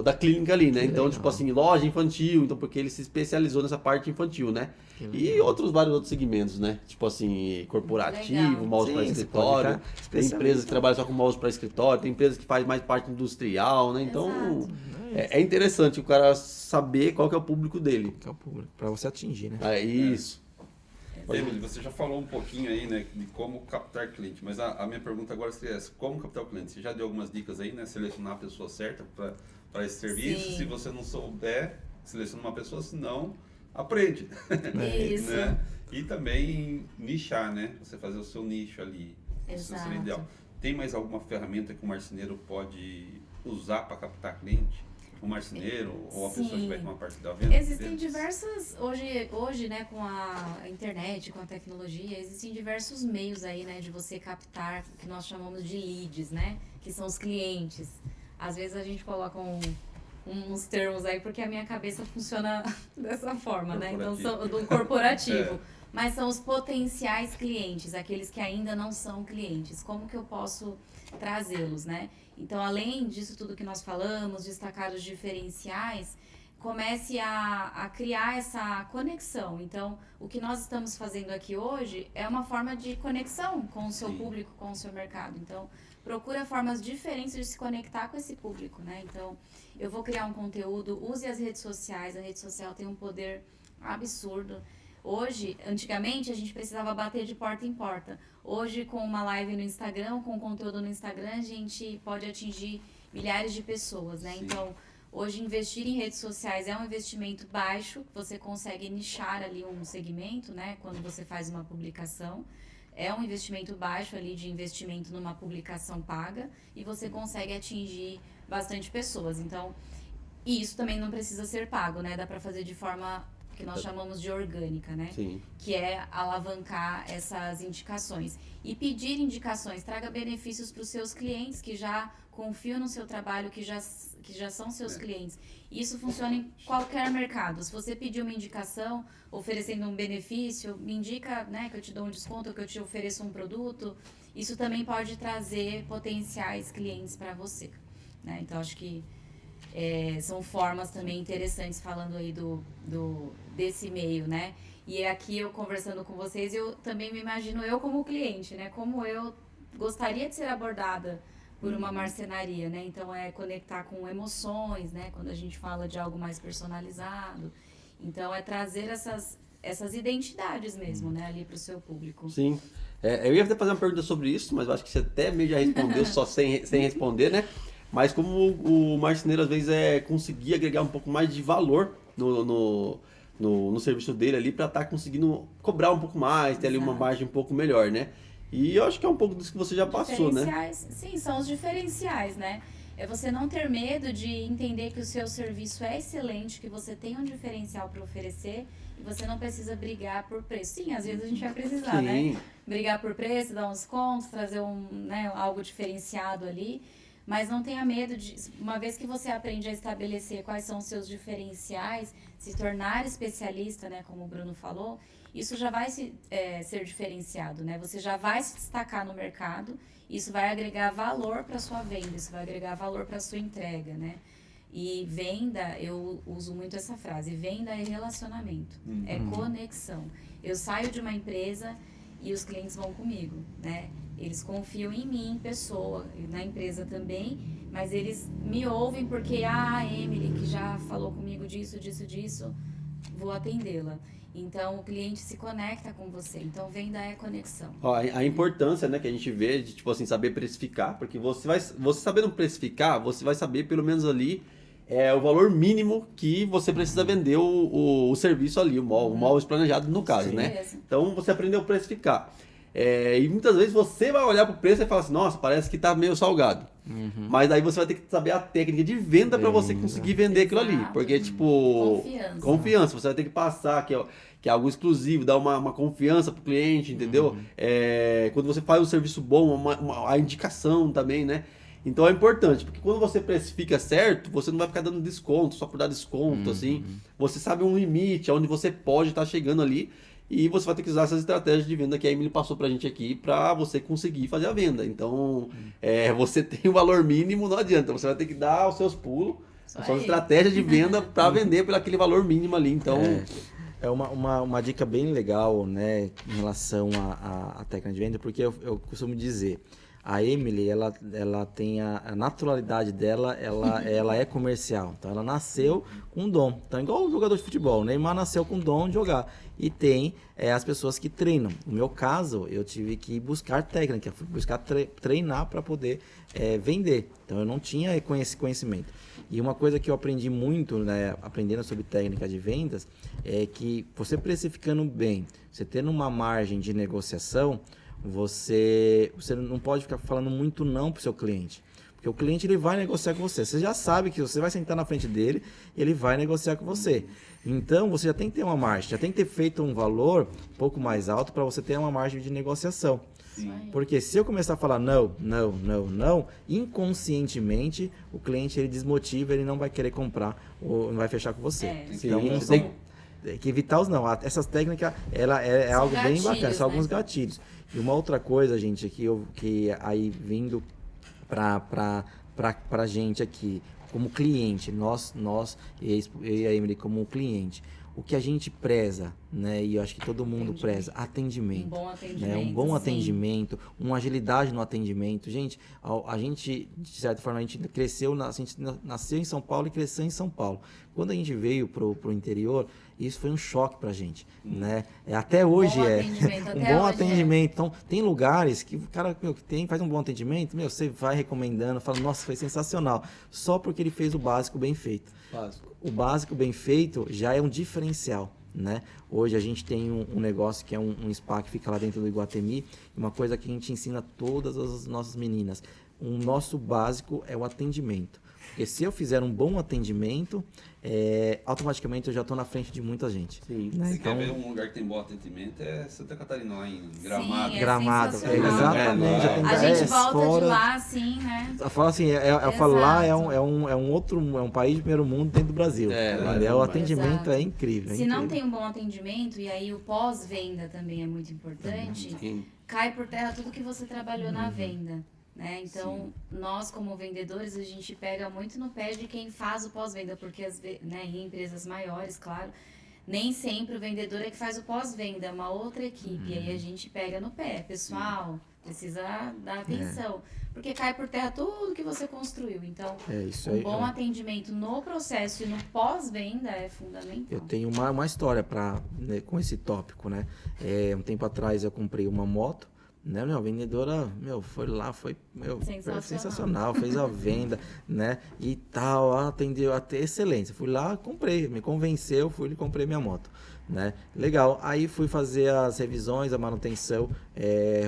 da clínica ali, né? Então, tipo assim, loja infantil, então porque ele se especializou nessa parte infantil, né? E vários outros segmentos, né? Tipo assim, corporativo, mouse para escritório, tem empresas que trabalham só com mouse para escritório, tem empresas que fazem mais parte industrial, né? Então, é interessante o cara saber qual que é o público dele. Que é o público, para você atingir, né? É isso. Emily, você já falou um pouquinho aí, né, de como captar cliente, mas a minha pergunta agora seria essa: como captar o cliente? Você já deu algumas dicas aí, né? Selecionar a pessoa certa para esse serviço. Sim. Se você não souber, seleciona uma pessoa, se não, aprende. Isso. Né? E também nichar, né? Você fazer o seu nicho ali. Isso seria Exato. ideal. Tem mais alguma ferramenta que o marceneiro pode usar para captar cliente? O marceneiro ou a pessoa que vai tomar parte da venda? Existem diversas, hoje, né, com a internet, com a tecnologia, existem diversos meios aí, né, de você captar, que nós chamamos de leads, né, que são os clientes. Às vezes a gente coloca uns termos aí, porque a minha cabeça funciona dessa forma, né, então são do corporativo. Mas são os potenciais clientes, aqueles que ainda não são clientes. Como que eu posso trazê-los, né? Então, além disso tudo que nós falamos, destacar os diferenciais, comece a criar essa conexão. Então, o que nós estamos fazendo aqui hoje é uma forma de conexão com o seu público, com o seu mercado. Então, procura formas diferentes de se conectar com esse público, né? Então, eu vou criar um conteúdo, use as redes sociais. A rede social tem um poder absurdo. Hoje, antigamente, a gente precisava bater de porta em porta. Hoje, com uma live no Instagram, com conteúdo no Instagram, a gente pode atingir milhares de pessoas, né? Sim. Então, hoje, investir em redes sociais é um investimento baixo, você consegue nichar ali um segmento, né? Quando você faz uma publicação, é um investimento baixo ali de investimento numa publicação paga e você consegue atingir bastante pessoas. Então, e isso também não precisa ser pago, né? Dá para fazer de forma que nós chamamos de orgânica, né? Sim. Que é alavancar essas indicações. E pedir indicações, traga benefícios para os seus clientes que já confiam no seu trabalho, que já são seus clientes. Isso funciona em qualquer mercado. Se você pedir uma indicação, oferecendo um benefício, me indica, né, que eu te dou um desconto, que eu te ofereço um produto, isso também pode trazer potenciais clientes para você, né? Então, acho que são formas também interessantes, falando aí desse meio, né? E aqui eu conversando com vocês, eu também me imagino eu como cliente, né? Como eu gostaria de ser abordada por uma marcenaria, né? Então, conectar com emoções, né? Quando a gente fala de algo mais personalizado. Então, trazer essas identidades mesmo, né? Ali para o seu público. Sim. Eu ia até fazer uma pergunta sobre isso, mas eu acho que você até meio já respondeu, só sem responder, né? Mas como o marceneiro, às vezes, conseguir agregar um pouco mais de valor no serviço dele ali, para estar conseguindo cobrar um pouco mais, ter ali uma margem um pouco melhor, né? E eu acho que é um pouco disso que você já passou, né? Sim, são os diferenciais, né? é você não ter medo de entender que o seu serviço é excelente, que você tem um diferencial para oferecer e você não precisa brigar por preço. Sim, às vezes a gente vai precisar, né? Brigar por preço, dar uns descontos, trazer algo diferenciado ali. Mas não tenha medo de, uma vez que você aprende a estabelecer quais são os seus diferenciais, se tornar especialista, né, como o Bruno falou, isso já vai ser diferenciado, né? Você já vai se destacar no mercado, isso vai agregar valor para sua venda, isso vai agregar valor para sua entrega, né? E venda, eu uso muito essa frase, venda é relacionamento, é conexão. Eu saio de uma empresa e os clientes vão comigo, né? Eles confiam em mim, pessoa, na empresa também, mas eles me ouvem porque a Emily, que já falou comigo disso, vou atendê-la. Então, o cliente se conecta com você. Então, venda é conexão. Ó, a importância, né, que a gente vê de, tipo assim, saber precificar, porque você sabendo precificar, você vai saber pelo menos ali o valor mínimo que você precisa vender o serviço ali, o móvel planejado no caso, né? Então, você aprendeu a precificar. E muitas vezes você vai olhar pro preço e falar assim, nossa, parece que tá meio salgado. Mas aí você vai ter que saber a técnica de venda para você conseguir vender aquilo ali. Porque, tipo, confiança. Você vai ter que passar que é algo exclusivo, dar uma confiança pro cliente, entendeu? Quando você faz um serviço bom, a indicação também, né? Então é importante, porque quando você precifica certo, você não vai ficar dando desconto, só por dar desconto, assim. Você sabe um limite, aonde você pode estar chegando ali. E você vai ter que usar essas estratégias de venda que a Emily passou pra gente aqui para você conseguir fazer a venda. Então, você tem o valor mínimo, não adianta. Você vai ter que dar os seus pulos, a sua estratégia de venda para vender por aquele valor mínimo ali. Então, é uma dica bem legal, né, em relação à técnica de venda, porque eu costumo dizer, a Emily, ela tem a naturalidade dela, ela é comercial. Então, ela nasceu com um dom. Então, igual o jogador de futebol, o Neymar nasceu com o dom de jogar. E tem as pessoas que treinam. No meu caso, eu tive que buscar técnica, fui buscar treinar para poder vender. Então, eu não tinha esse conhecimento. E uma coisa que eu aprendi muito, né, aprendendo sobre técnica de vendas, é que você precificando bem, você tendo uma margem de negociação, você não pode ficar falando muito não pro seu cliente. Porque o cliente ele vai negociar com você. Você já sabe que você vai sentar na frente dele, ele vai negociar com você. Então, você já tem que ter uma margem, já tem que ter feito um valor um pouco mais alto para você ter uma margem de negociação. Sim. Porque se eu começar a falar não, inconscientemente, o cliente ele desmotiva, ele não vai querer comprar ou não vai fechar com você. Então, você tem que evitar os não. Essas técnicas, ela é algo bem bacana, são alguns gatilhos. E uma outra coisa, gente, que aí vindo pra gente aqui, como cliente, nós eu e a Emily como cliente, o que a gente preza, né? E eu acho que todo mundo preza, atendimento. Um bom atendimento. Né? Um bom atendimento, uma agilidade no atendimento. Gente, a gente, de certa forma, a gente cresceu, a gente nasceu em São Paulo e cresceu em São Paulo. Quando a gente veio pro interior, isso foi um choque pra gente, né? Até hoje um bom atendimento. Então, tem lugares que o cara faz um bom atendimento, você vai recomendando, fala, nossa, foi sensacional. Só porque ele fez o básico bem feito. O básico bem feito já é um diferencial, né? Hoje a gente tem um negócio que é um spa que fica lá dentro do Iguatemi, uma coisa que a gente ensina todas as nossas meninas. O nosso básico é o atendimento. Porque se eu fizer um bom atendimento, automaticamente eu já estou na frente de muita gente. Sim. Né? Você então, quer ver um lugar que tem bom atendimento? É Santa Catarina, lá em Gramado. Sim, Gramado, exatamente. A gente volta de lá, assim, né? Eu falo assim, eu falo lá é um país de primeiro mundo dentro do Brasil. O atendimento é incrível. Se não tem um bom atendimento, e aí o pós-venda também é muito importante, cai por terra tudo que você trabalhou na venda. Né? Então, nós como vendedores, a gente pega muito no pé de quem faz o pós-venda, porque em empresas maiores, claro, nem sempre o vendedor é que faz o pós-venda, é uma outra equipe, e aí a gente pega no pé, pessoal, precisa dar atenção, porque cai por terra tudo que você construiu. Então, um bom atendimento no processo e no pós-venda é fundamental. Eu tenho uma história com esse tópico, né? Um tempo atrás eu comprei uma moto, né? Meu, a vendedora, meu, foi lá, foi Sensacional. fez a venda, né? E tal, atendeu até excelência. Fui lá, comprei, me convenceu, fui e comprei minha moto, né? Legal. Aí fui fazer as revisões, a manutenção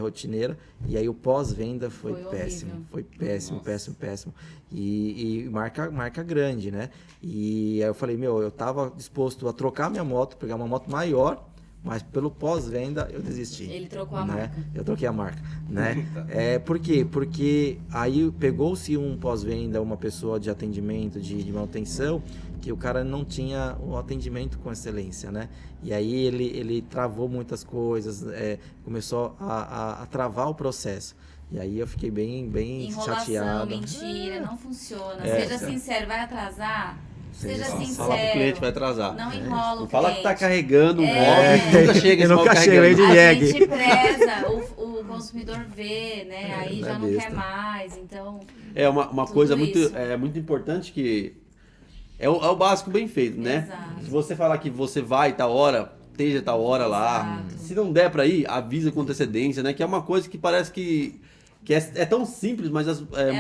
rotineira, e aí o pós-venda foi péssimo. horrível. Foi péssimo, Nossa. péssimo. E marca grande, né? E aí eu falei, meu, eu tava disposto a trocar minha moto, pegar uma moto maior, mas pelo pós-venda eu desisti. Ele trocou a né? marca. Eu troquei a marca, né? Por quê? Porque aí pegou-se um pós-venda, uma pessoa de atendimento, de manutenção, que o cara não tinha o atendimento com excelência, né? E aí ele travou muitas coisas, começou a travar o processo. E aí eu fiquei bem Enrolação, chateado. mentira, não funciona. É. Seja sincero, vai atrasar? Seja Fala pro sincero. Fala pro cliente, vai atrasar. Não enrola o Não fala que tá cliente. carregando o móvel e nunca chega Eu esse móvel nunca cheguei carregando. de A jegue. gente preza, o consumidor vê, né? Aí não já é não besta. quer mais, então... É uma Tudo coisa isso. muito importante que é o básico bem feito, né? Exato. Se você falar que você vai tal hora, esteja tal hora lá. Exato. Se não der pra ir, avisa com antecedência, né? Que é uma coisa que parece que é tão simples, mas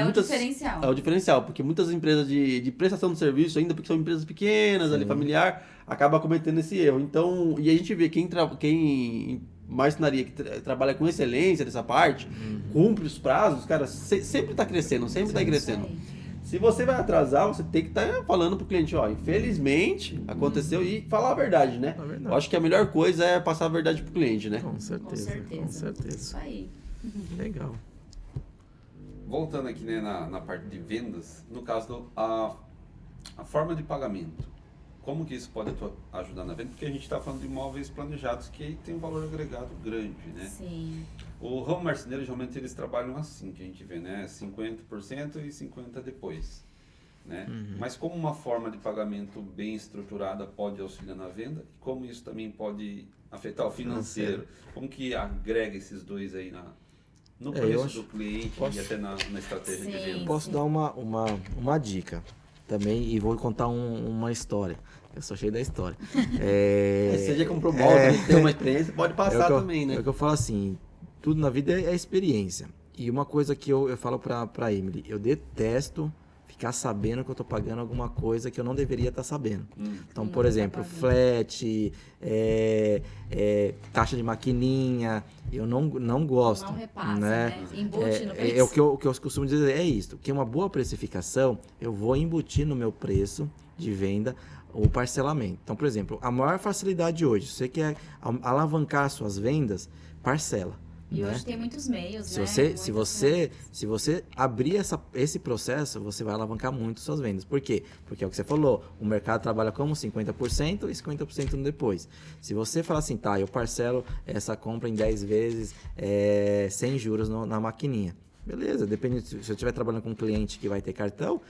muitas... o diferencial. É o diferencial, porque muitas empresas de prestação de serviço, ainda porque são empresas pequenas, ali, familiar, acaba cometendo esse erro. Então, e a gente vê quem marcenaria que trabalha com excelência nessa parte, cumpre os prazos, cara, sempre tá crescendo, sempre tá crescendo. Isso aí. Se você vai atrasar, você tem que estar falando pro cliente, ó, infelizmente aconteceu e falar a verdade, né? A verdade. Eu acho que a melhor coisa é passar a verdade pro cliente, né? Com certeza, com Isso certeza. aí. Legal. Voltando aqui, né, na parte de vendas, no caso a forma de pagamento, como que isso pode ajudar na venda? Porque a gente está falando de imóveis planejados que tem um valor agregado grande, né? Sim. O ramo marceneiro, geralmente eles trabalham assim, que a gente vê, né? 50% e 50% depois, né? Mas como uma forma de pagamento bem estruturada pode auxiliar na venda, e como isso também pode afetar o financeiro? Como que agrega esses dois aí no eu preço acho- do cliente posso- e até na estratégia de Sim. venda? Posso dar uma dica também e vou contar uma história. Eu sou cheio da história. Você já comprou moto, tem uma experiência, pode passar também, né? É o que eu falo assim, tudo na vida é experiência. E uma coisa que eu falo pra Emily, eu detesto ficar sabendo que eu tô pagando alguma coisa que eu não deveria estar sabendo. Então, por exemplo, flat, taxa de maquininha, eu não gosto. Não repassa, né? Embute no preço. É o que eu costumo dizer, é isso, que uma boa precificação, eu vou embutir no meu preço de venda o parcelamento. Então, por exemplo, a maior facilidade hoje, se você quer alavancar suas vendas, parcela. E né? hoje tem muitos meios, Se né? você abrir esse processo, você vai alavancar muito suas vendas. Por quê? Porque é o que você falou, o mercado trabalha como 50% e 50% no depois. Se você falar assim, tá, eu parcelo essa compra em 10 vezes sem juros na maquininha. Beleza, depende, se eu estiver trabalhando com um cliente que vai ter cartão,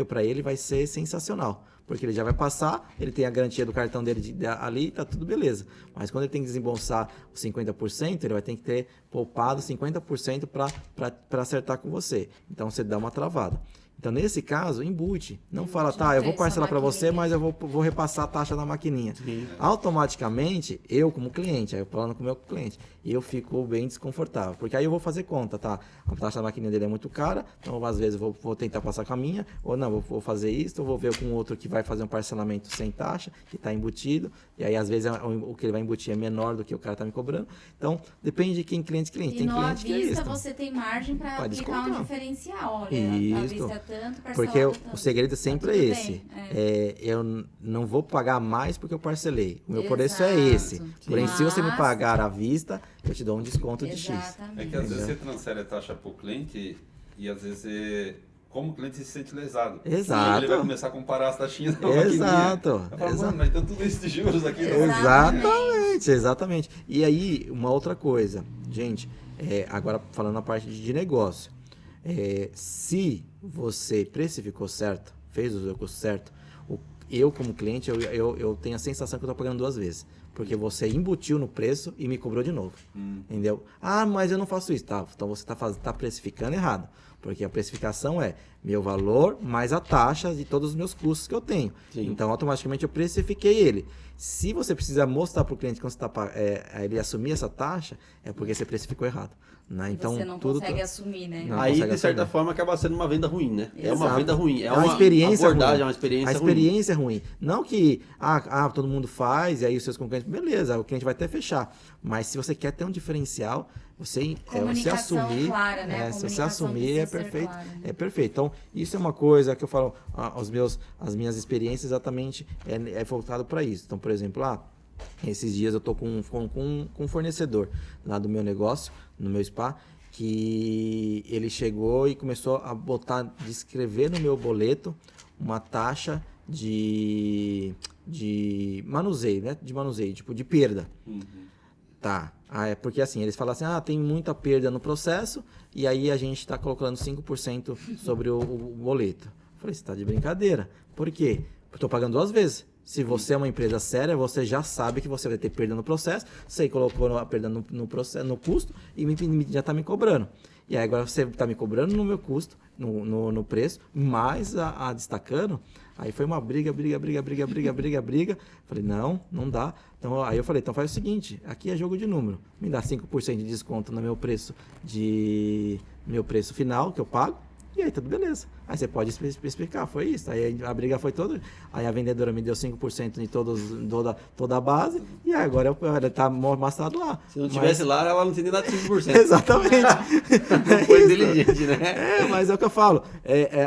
para ele vai ser sensacional. Porque ele já vai passar, ele tem a garantia do cartão dele ali, tá tudo beleza. Mas quando ele tem que desembolsar os 50%, ele vai ter que ter poupado 50% para acertar com você. Então você dá uma travada. Então, nesse caso, embute. Não fala, tá, eu vou parcelar para você, mas eu vou repassar a taxa na maquininha. Automaticamente, eu como cliente, aí eu falando com o meu cliente, eu fico bem desconfortável. Porque aí eu vou fazer conta, tá? A taxa da maquininha dele é muito cara, então às vezes eu vou tentar passar com a minha, ou não, vou fazer isso, ou vou ver com outro que vai fazer um parcelamento sem taxa, que está embutido, e aí às vezes o que ele vai embutir é menor do que o cara está me cobrando. Então, depende de quem cliente. E Tem no à cliente que é vista isso. você tem margem para Pode aplicar um descontar. diferencial. Olha, à Isso. vista tanto, parcelado Porque tanto. o segredo sempre Tá é tudo esse. bem, Eu não vou pagar mais porque eu parcelei. O meu preço é Exato. esse. Porém, se você me Mas- pagar à vista, eu te dou um desconto de X. Exatamente. É que às vezes você transfere a taxa para o cliente e às vezes como o cliente se sente lesado. Exato. E ele vai começar a comparar as taxinhas da Exato. maquininha. Eu falo, Exato. mano, mas tem tudo isso de juros aqui. né? Exatamente. E aí, uma outra coisa, gente, agora falando na parte de negócio, se você precificou certo, fez o seu custo certo, eu como cliente, eu tenho a sensação que eu estou pagando duas vezes. Porque você embutiu no preço e me cobrou de novo. Entendeu? Ah, mas eu não faço isso. Tá, então você está precificando errado. Porque a precificação é meu valor mais a taxa de todos os meus custos que eu tenho. Sim. Então, automaticamente, eu precifiquei ele. Se você precisa mostrar para o cliente quando você ele assumir essa taxa, é porque você precificou errado. Né? Então, Você não tudo consegue assumir, né? Não Aí, consegue de certa assumir. forma, acaba sendo uma venda ruim, né? É uma Exato. venda ruim. É uma experiência abordagem, ruim. é uma experiência A experiência é ruim. Não que todo mundo faz e aí os seus concorrentes, beleza, o cliente vai até fechar. Mas se você quer ter um diferencial, você Comunicação assumir, clara, né? A se você comunicação assumir é precisa ser perfeito. clara, né? É perfeito. Então, isso é uma coisa que eu falo, as minhas experiências exatamente é voltado para isso. Então, por exemplo, esses dias eu tô com um fornecedor lá do meu negócio, no meu spa, que ele chegou e começou a escrever no meu boleto uma taxa de manuseio, né? De manuseio, tipo de perda. Tá. É porque assim, eles falam assim, tem muita perda no processo e aí a gente está colocando 5% sobre o boleto. Eu falei, você tá de brincadeira. Por quê? Eu estou pagando 2 vezes. Se você é uma empresa séria, você já sabe que você vai ter perda no processo, você colocou a perda no custo e já está me cobrando. E aí agora você está me cobrando no meu custo, no preço, mais a destacando. Aí foi uma briga. Falei, não dá. Então, aí eu falei, então faz o seguinte, aqui é jogo de número. Me dá 5% de desconto no meu preço final que eu pago. E aí, tudo beleza. Aí você pode especificar, foi isso. Aí a briga foi toda. Aí a vendedora me deu 5% de toda a base. E aí agora ela tá mostrado lá. Se não tivesse lá, ela não teria dado 5%. Exatamente. Não foi inteligente, né? Mas é o que eu falo.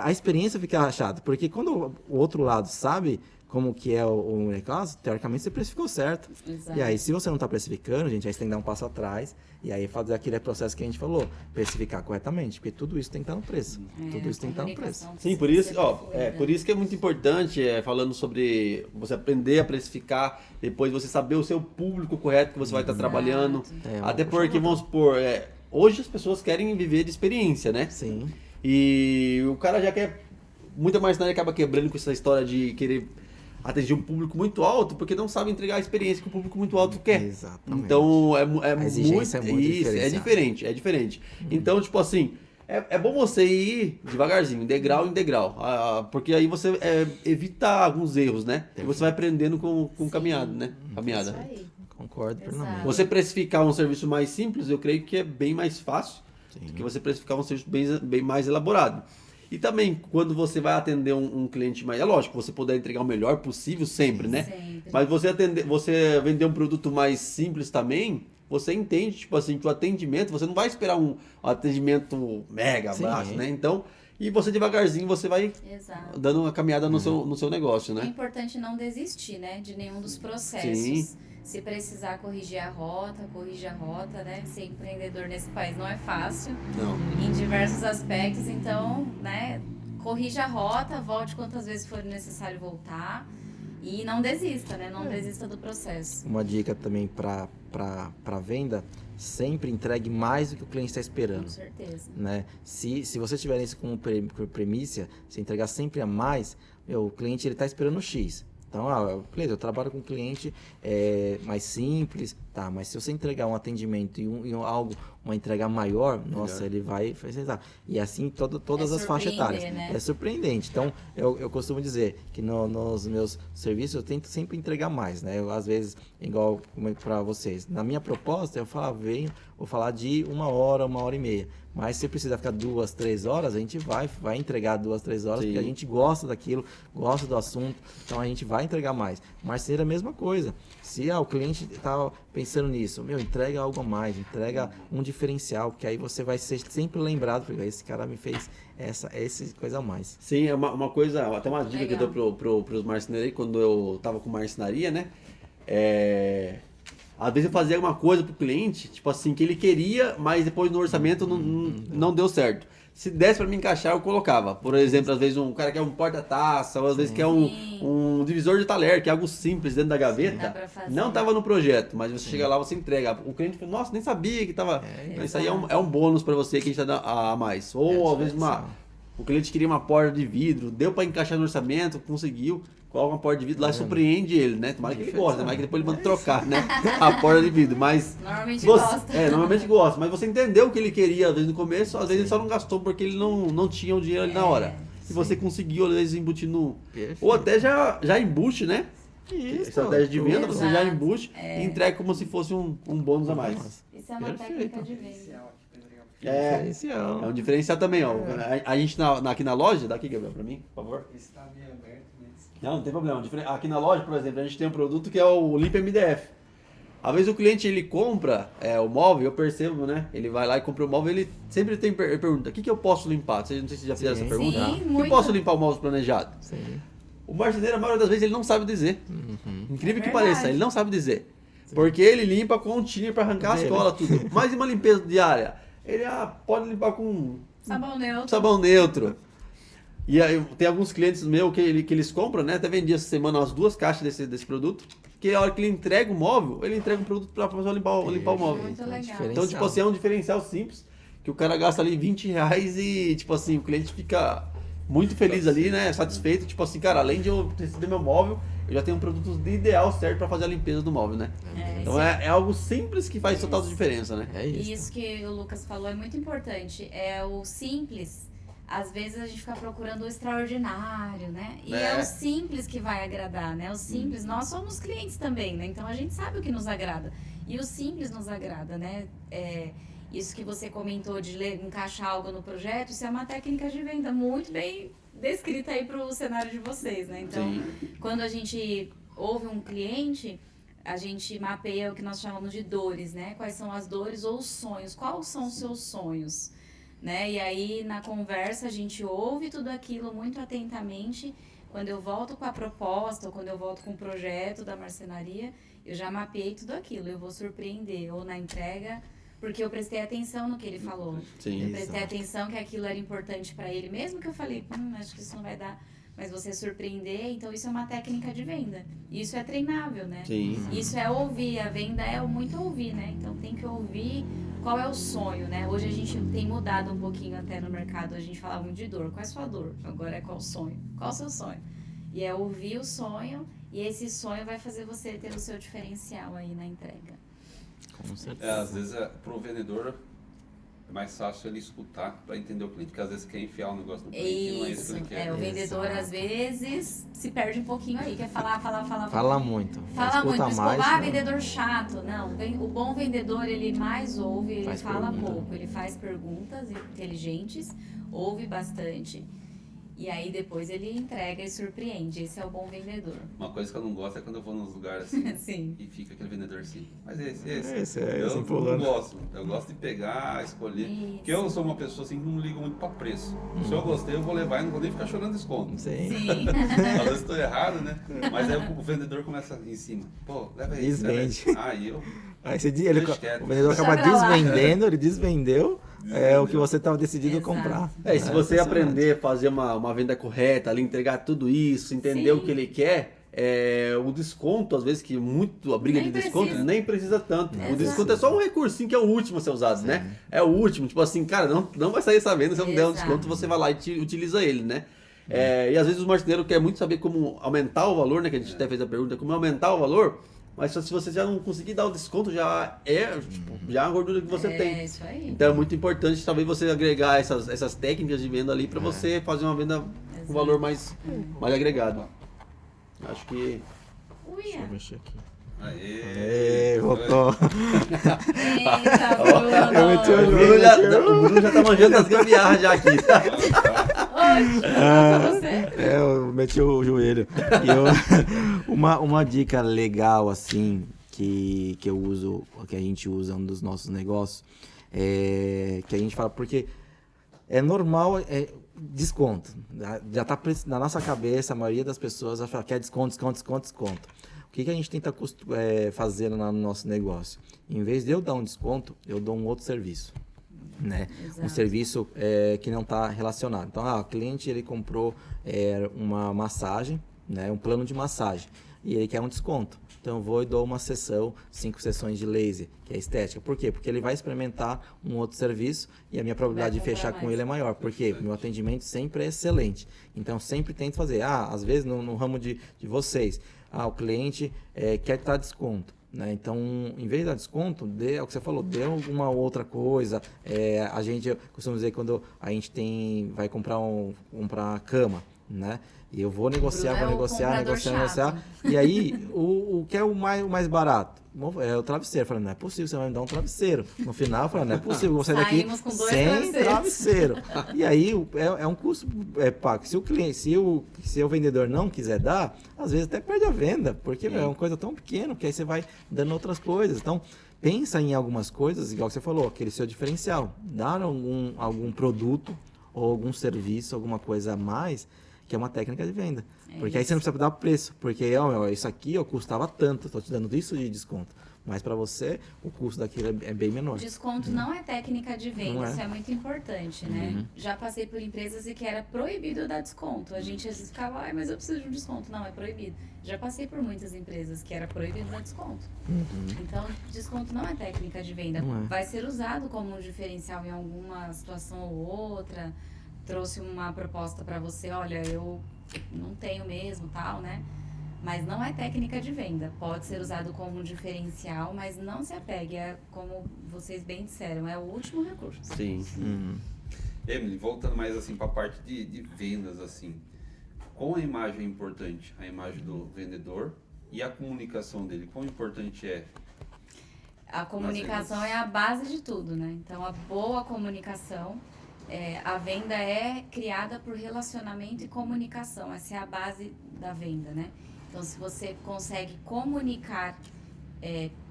A experiência fica chata. Porque quando o outro lado sabe como que é o negócio, teoricamente você precificou certo. Exato. E aí, se você não está precificando, gente, aí você tem que dar um passo atrás e aí fazer aquele processo que a gente falou, precificar corretamente, porque tudo isso tem que estar no preço. Tudo isso tem que estar no preço. Sim, por isso, por isso que é muito importante, falando sobre você aprender a precificar, depois você saber o seu público correto que você vai estar trabalhando. Até porque, vamos supor, hoje as pessoas querem viver de experiência, né? Sim. E o cara já quer, muita marcenaria acaba quebrando com essa história de querer atingir um público muito alto, porque não sabe entregar a experiência que o público muito alto quer. Exatamente. Então, A exigência é muito isso, é diferente. Então, tipo assim, é bom você ir devagarzinho, degrau em degrau, porque aí você evita alguns erros, né? E você vai aprendendo com caminhada, né? Caminhada. Isso aí. Concordo Exato. plenamente. Você precificar um serviço mais simples, eu creio que é bem mais fácil do que você precificar um serviço bem mais elaborado. E também, quando você vai atender um cliente mais... É lógico, você puder entregar o melhor possível sempre, né? Sempre. Mas você vender um produto mais simples também, você entende, tipo assim, que o atendimento, você não vai esperar um atendimento mega baixo, né? Então, e você devagarzinho, você vai Exato. dando uma caminhada no seu negócio, É né? importante não desistir, né? De nenhum dos processos. Sim. Se precisar corrigir a rota, né? Ser empreendedor nesse país não é fácil. Não. Em diversos aspectos, então, né? Corrija a rota, volte quantas vezes for necessário voltar. E não desista, né? Não desista do processo. Uma dica também para venda, sempre entregue mais do que o cliente está esperando. Com certeza. Né? Se você tiver isso como premissa, se entregar sempre a mais, o cliente está esperando X. Então, eu trabalho com um cliente mais simples, tá? Mas se você entregar um atendimento e uma entrega maior, nossa, ele vai facilitar. E assim todas as faixas etárias. Né? É surpreendente. Então, eu costumo dizer que nos meus serviços eu tento sempre entregar mais, né? Às vezes, igual para vocês. Na minha proposta, eu vou falar de 1 hora, 1h30. Mas se precisar ficar 2, 3 horas, a gente vai entregar 2, 3 horas, porque a gente gosta daquilo, gosta do assunto, então a gente vai entregar mais. Mas seria a mesma coisa. Se o cliente está pensando nisso, entrega algo a mais, entrega um diferencial, que aí você vai ser sempre lembrado, porque esse cara me fez essa coisa a mais. Sim, é uma coisa, até uma dica que eu dou pros marceneiros quando eu tava com marcenaria, né? Às vezes eu fazia alguma coisa pro cliente, tipo assim, que ele queria, mas depois no orçamento não deu certo. Se desse pra me encaixar, eu colocava. Por exemplo, às vezes um cara quer um porta-taça, ou às vezes quer um divisor de talher, que é algo simples dentro da gaveta. Não tava no projeto, mas você chega lá, você entrega. O cliente fala, nossa, nem sabia que tava... Isso aí é um bônus pra você que a gente dá a mais. Ou às vezes O cliente queria uma porta de vidro, deu para encaixar no orçamento, conseguiu. Coloca uma porta de vidro lá e surpreende ele, né? Tomara que ele goste, tomara que depois ele manda trocar, né? A porta de vidro, mas... Normalmente gosta. Normalmente gosta, mas você entendeu o que ele queria, às vezes no começo, às vezes ele só não gastou porque ele não tinha o dinheiro ali na hora. E você conseguiu, às vezes, embutir no... Perfeito. Ou até já embute, né? Isso, Estratégia de venda, tudo. você já Exato. embute e entrega como se fosse um bônus a mais. Isso é uma técnica de venda. É Diferencial. um diferencial também, ó. A gente aqui na loja, dá aqui, Gabriel, pra mim, por favor. Está meio aberto, mas... Não tem problema. Aqui na loja, por exemplo, a gente tem um produto que é o Limpa MDF. Às vezes o cliente ele compra o móvel, eu percebo, né? Ele vai lá e compra o móvel, ele sempre tem pergunta: o que eu posso limpar? Não sei se já fizeram Sim. essa pergunta. Sim, O que eu muito. posso limpar o móvel planejado? Sim. O marceneiro, a maioria das vezes, ele não sabe dizer. Incrível É que verdade. pareça, ele não sabe dizer. Porque ele limpa com um tiner pra arrancar as Dele. colas, tudo. Mas e uma limpeza diária? Ele pode limpar com Sabão neutro. sabão neutro. E aí, tem alguns clientes meus que eles compram, né? Até vendi essa semana umas 2 caixas desse produto. Que a hora que ele entrega o móvel, ele entrega um produto pra fazer limpar o móvel. Muito legal. Então, tipo assim, é um diferencial simples. Que o cara gasta ali R$20 e, tipo assim, o cliente fica muito feliz ali, né? Satisfeito. Tipo assim, cara, além de eu receber meu móvel, eu já tenho um produto ideal certo pra fazer a limpeza do móvel, né? Então é algo simples que faz total diferença, né? É isso. Isso que o Lucas falou é muito importante. É o simples. Às vezes a gente fica procurando o extraordinário, né? E é o simples que vai agradar, né? O simples, nós somos clientes também, né? Então a gente sabe o que nos agrada. E o simples nos agrada, né? Isso que você comentou de encaixar algo no projeto, isso é uma técnica de venda muito bem descrita aí para o cenário de vocês, né? Então, quando a gente ouve um cliente, a gente mapeia o que nós chamamos de dores, né? Quais são as dores ou os sonhos? Quais são os seus sonhos? Né? E aí, na conversa, a gente ouve tudo aquilo muito atentamente. Quando eu volto com a proposta, ou quando eu volto com o projeto da marcenaria, eu já mapeei tudo aquilo. Eu vou surpreender, ou na entrega, porque eu prestei atenção no que ele falou. Sim. Eu prestei atenção que aquilo era importante para ele, mesmo que eu falei, acho que isso não vai dar. Mas você surpreender, então isso é uma técnica de venda. Isso é treinável, né? Sim. Isso é ouvir, a venda é muito ouvir, né? Então tem que ouvir qual é o sonho, né? Hoje a gente tem mudado um pouquinho até no mercado, a gente falava muito de dor. Qual é a sua dor? Agora é qual o sonho? Qual o seu sonho? E é ouvir o sonho, e esse sonho vai fazer você ter o seu diferencial aí na entrega. Com certeza. Às vezes, pro vendedor, é mais fácil ele escutar para entender o cliente, porque às vezes quer enfiar o negócio no cliente e não é isso Isso, que ele quer. o vendedor às vezes se perde um pouquinho aí, quer falar. Fala muito. Fala muito, Escuta mais. escovar, né? vendedor chato. Não, o bom vendedor, ele mais ouve, ele Faz fala pergunta. pouco. Ele faz perguntas inteligentes, ouve bastante. E aí depois ele entrega e surpreende. Esse é o bom vendedor. Uma coisa que eu não gosto é quando eu vou nos lugares assim Sim. e fica aquele vendedor assim. Mas esse. Esse eu não pulando. gosto. Eu gosto de pegar, escolher. Isso. Porque eu sou uma pessoa assim que não ligo muito para preço. Se eu gostei, eu vou levar e não vou nem ficar chorando desconto. Sim. Sim. Às vezes estou errado, né? Mas aí o vendedor começa em cima. Pô, leva aí. Desvende. leva aí. Aí eu. Aí o Deixa quieto. vendedor acaba Deixa pra lá. desvendendo, ele desvendeu o que você estava decidido a Exato. comprar. E se você impressionante. aprender a fazer uma venda correta, ali, entregar tudo isso, entender Sim. o que ele quer, o desconto, às vezes, que muito a briga Nem de desconto, precisa. nem precisa tanto. O Exato. desconto é só um recursinho que é o último a ser usado, né? É o último, tipo assim, cara, não vai sair essa venda se eu não der um Exato. desconto, você vai lá e utiliza ele, né? E às vezes os marceneiros querem muito saber como aumentar o valor, né? Que a gente até fez a pergunta, como aumentar o valor, mas se você já não conseguir dar o desconto, já é a gordura que você tem. É isso aí. Então é muito importante talvez você agregar essas técnicas de venda ali para você fazer uma venda com valor mais agregado. Acho que Uia. Vou mexer aqui. Aê. Voltou. Eita, Eu meti o Bruno. o Bruno já tá manjando das gambiarras já aqui. Oi, pra você. Eu meti o joelho. E uma dica legal, assim, que eu uso, que a gente usa um dos nossos negócios, que a gente fala, porque é normal, desconto. Já tá na nossa cabeça, a maioria das pessoas vai falar, quer desconto. O que a gente tenta fazer no nosso negócio? Em vez de eu dar um desconto, eu dou um outro serviço. Né? Exato. Um serviço que não está relacionado. Então, o cliente ele comprou uma massagem, né? Um plano de massagem. e ele quer um desconto. Então eu vou e dou uma sessão, 5 sessões de laser, que é estética. Por quê? Porque ele vai experimentar um outro serviço e a minha probabilidade de Vai comprar fechar com mais. ele é maior. Porque meu atendimento sempre é excelente. Então sempre tento fazer. Às vezes no ramo de vocês, o cliente quer dar desconto. Né? Então, em vez de dar desconto, é o que você falou, dê alguma outra coisa. A gente costuma dizer quando a gente vai comprar cama, né? E eu vou negociar, Bruno é o comprador negociar. chato. E aí, o que é o mais barato? É o travesseiro. Eu falei, não é possível, você vai me dar um travesseiro. No final, eu falei, não é possível, eu vou sair daqui Saímos com 2 sem travesseiro. E aí, é um custo pago. Se o cliente, se o vendedor não quiser dar, às vezes até perde a venda, porque é uma coisa tão pequena, que aí você vai dando outras coisas. Então, pensa em algumas coisas, igual você falou, aquele seu diferencial. Dar algum produto ou algum serviço, alguma coisa a mais, que é uma técnica de venda. Porque aí você não precisa dar preço. Porque isso aqui custava tanto, estou te dando isso de desconto. Mas para você, o custo daquilo é bem menor. Desconto não é técnica de venda, Não é. isso é muito importante, né? Já passei por empresas em que era proibido dar desconto. A gente às vezes ficava, mas eu preciso de um desconto. Não, é proibido. Já passei por muitas empresas que era proibido dar desconto. Então, desconto não é técnica de venda. Não é. Vai ser usado como um diferencial em alguma situação ou outra. Trouxe uma proposta para você, olha, eu não tenho mesmo, tal, né? Mas não é técnica de venda. Pode ser usado como um diferencial, mas não se apegue. Como vocês bem disseram, é o último recurso. Sim. Emily, voltando mais assim para a parte de vendas, assim, qual a imagem é importante? A imagem do vendedor e a comunicação dele, quão importante é? A comunicação é a base de tudo, né? Então, a boa comunicação, a venda é criada por relacionamento e comunicação. Essa é a base da venda, né? Então, se você consegue comunicar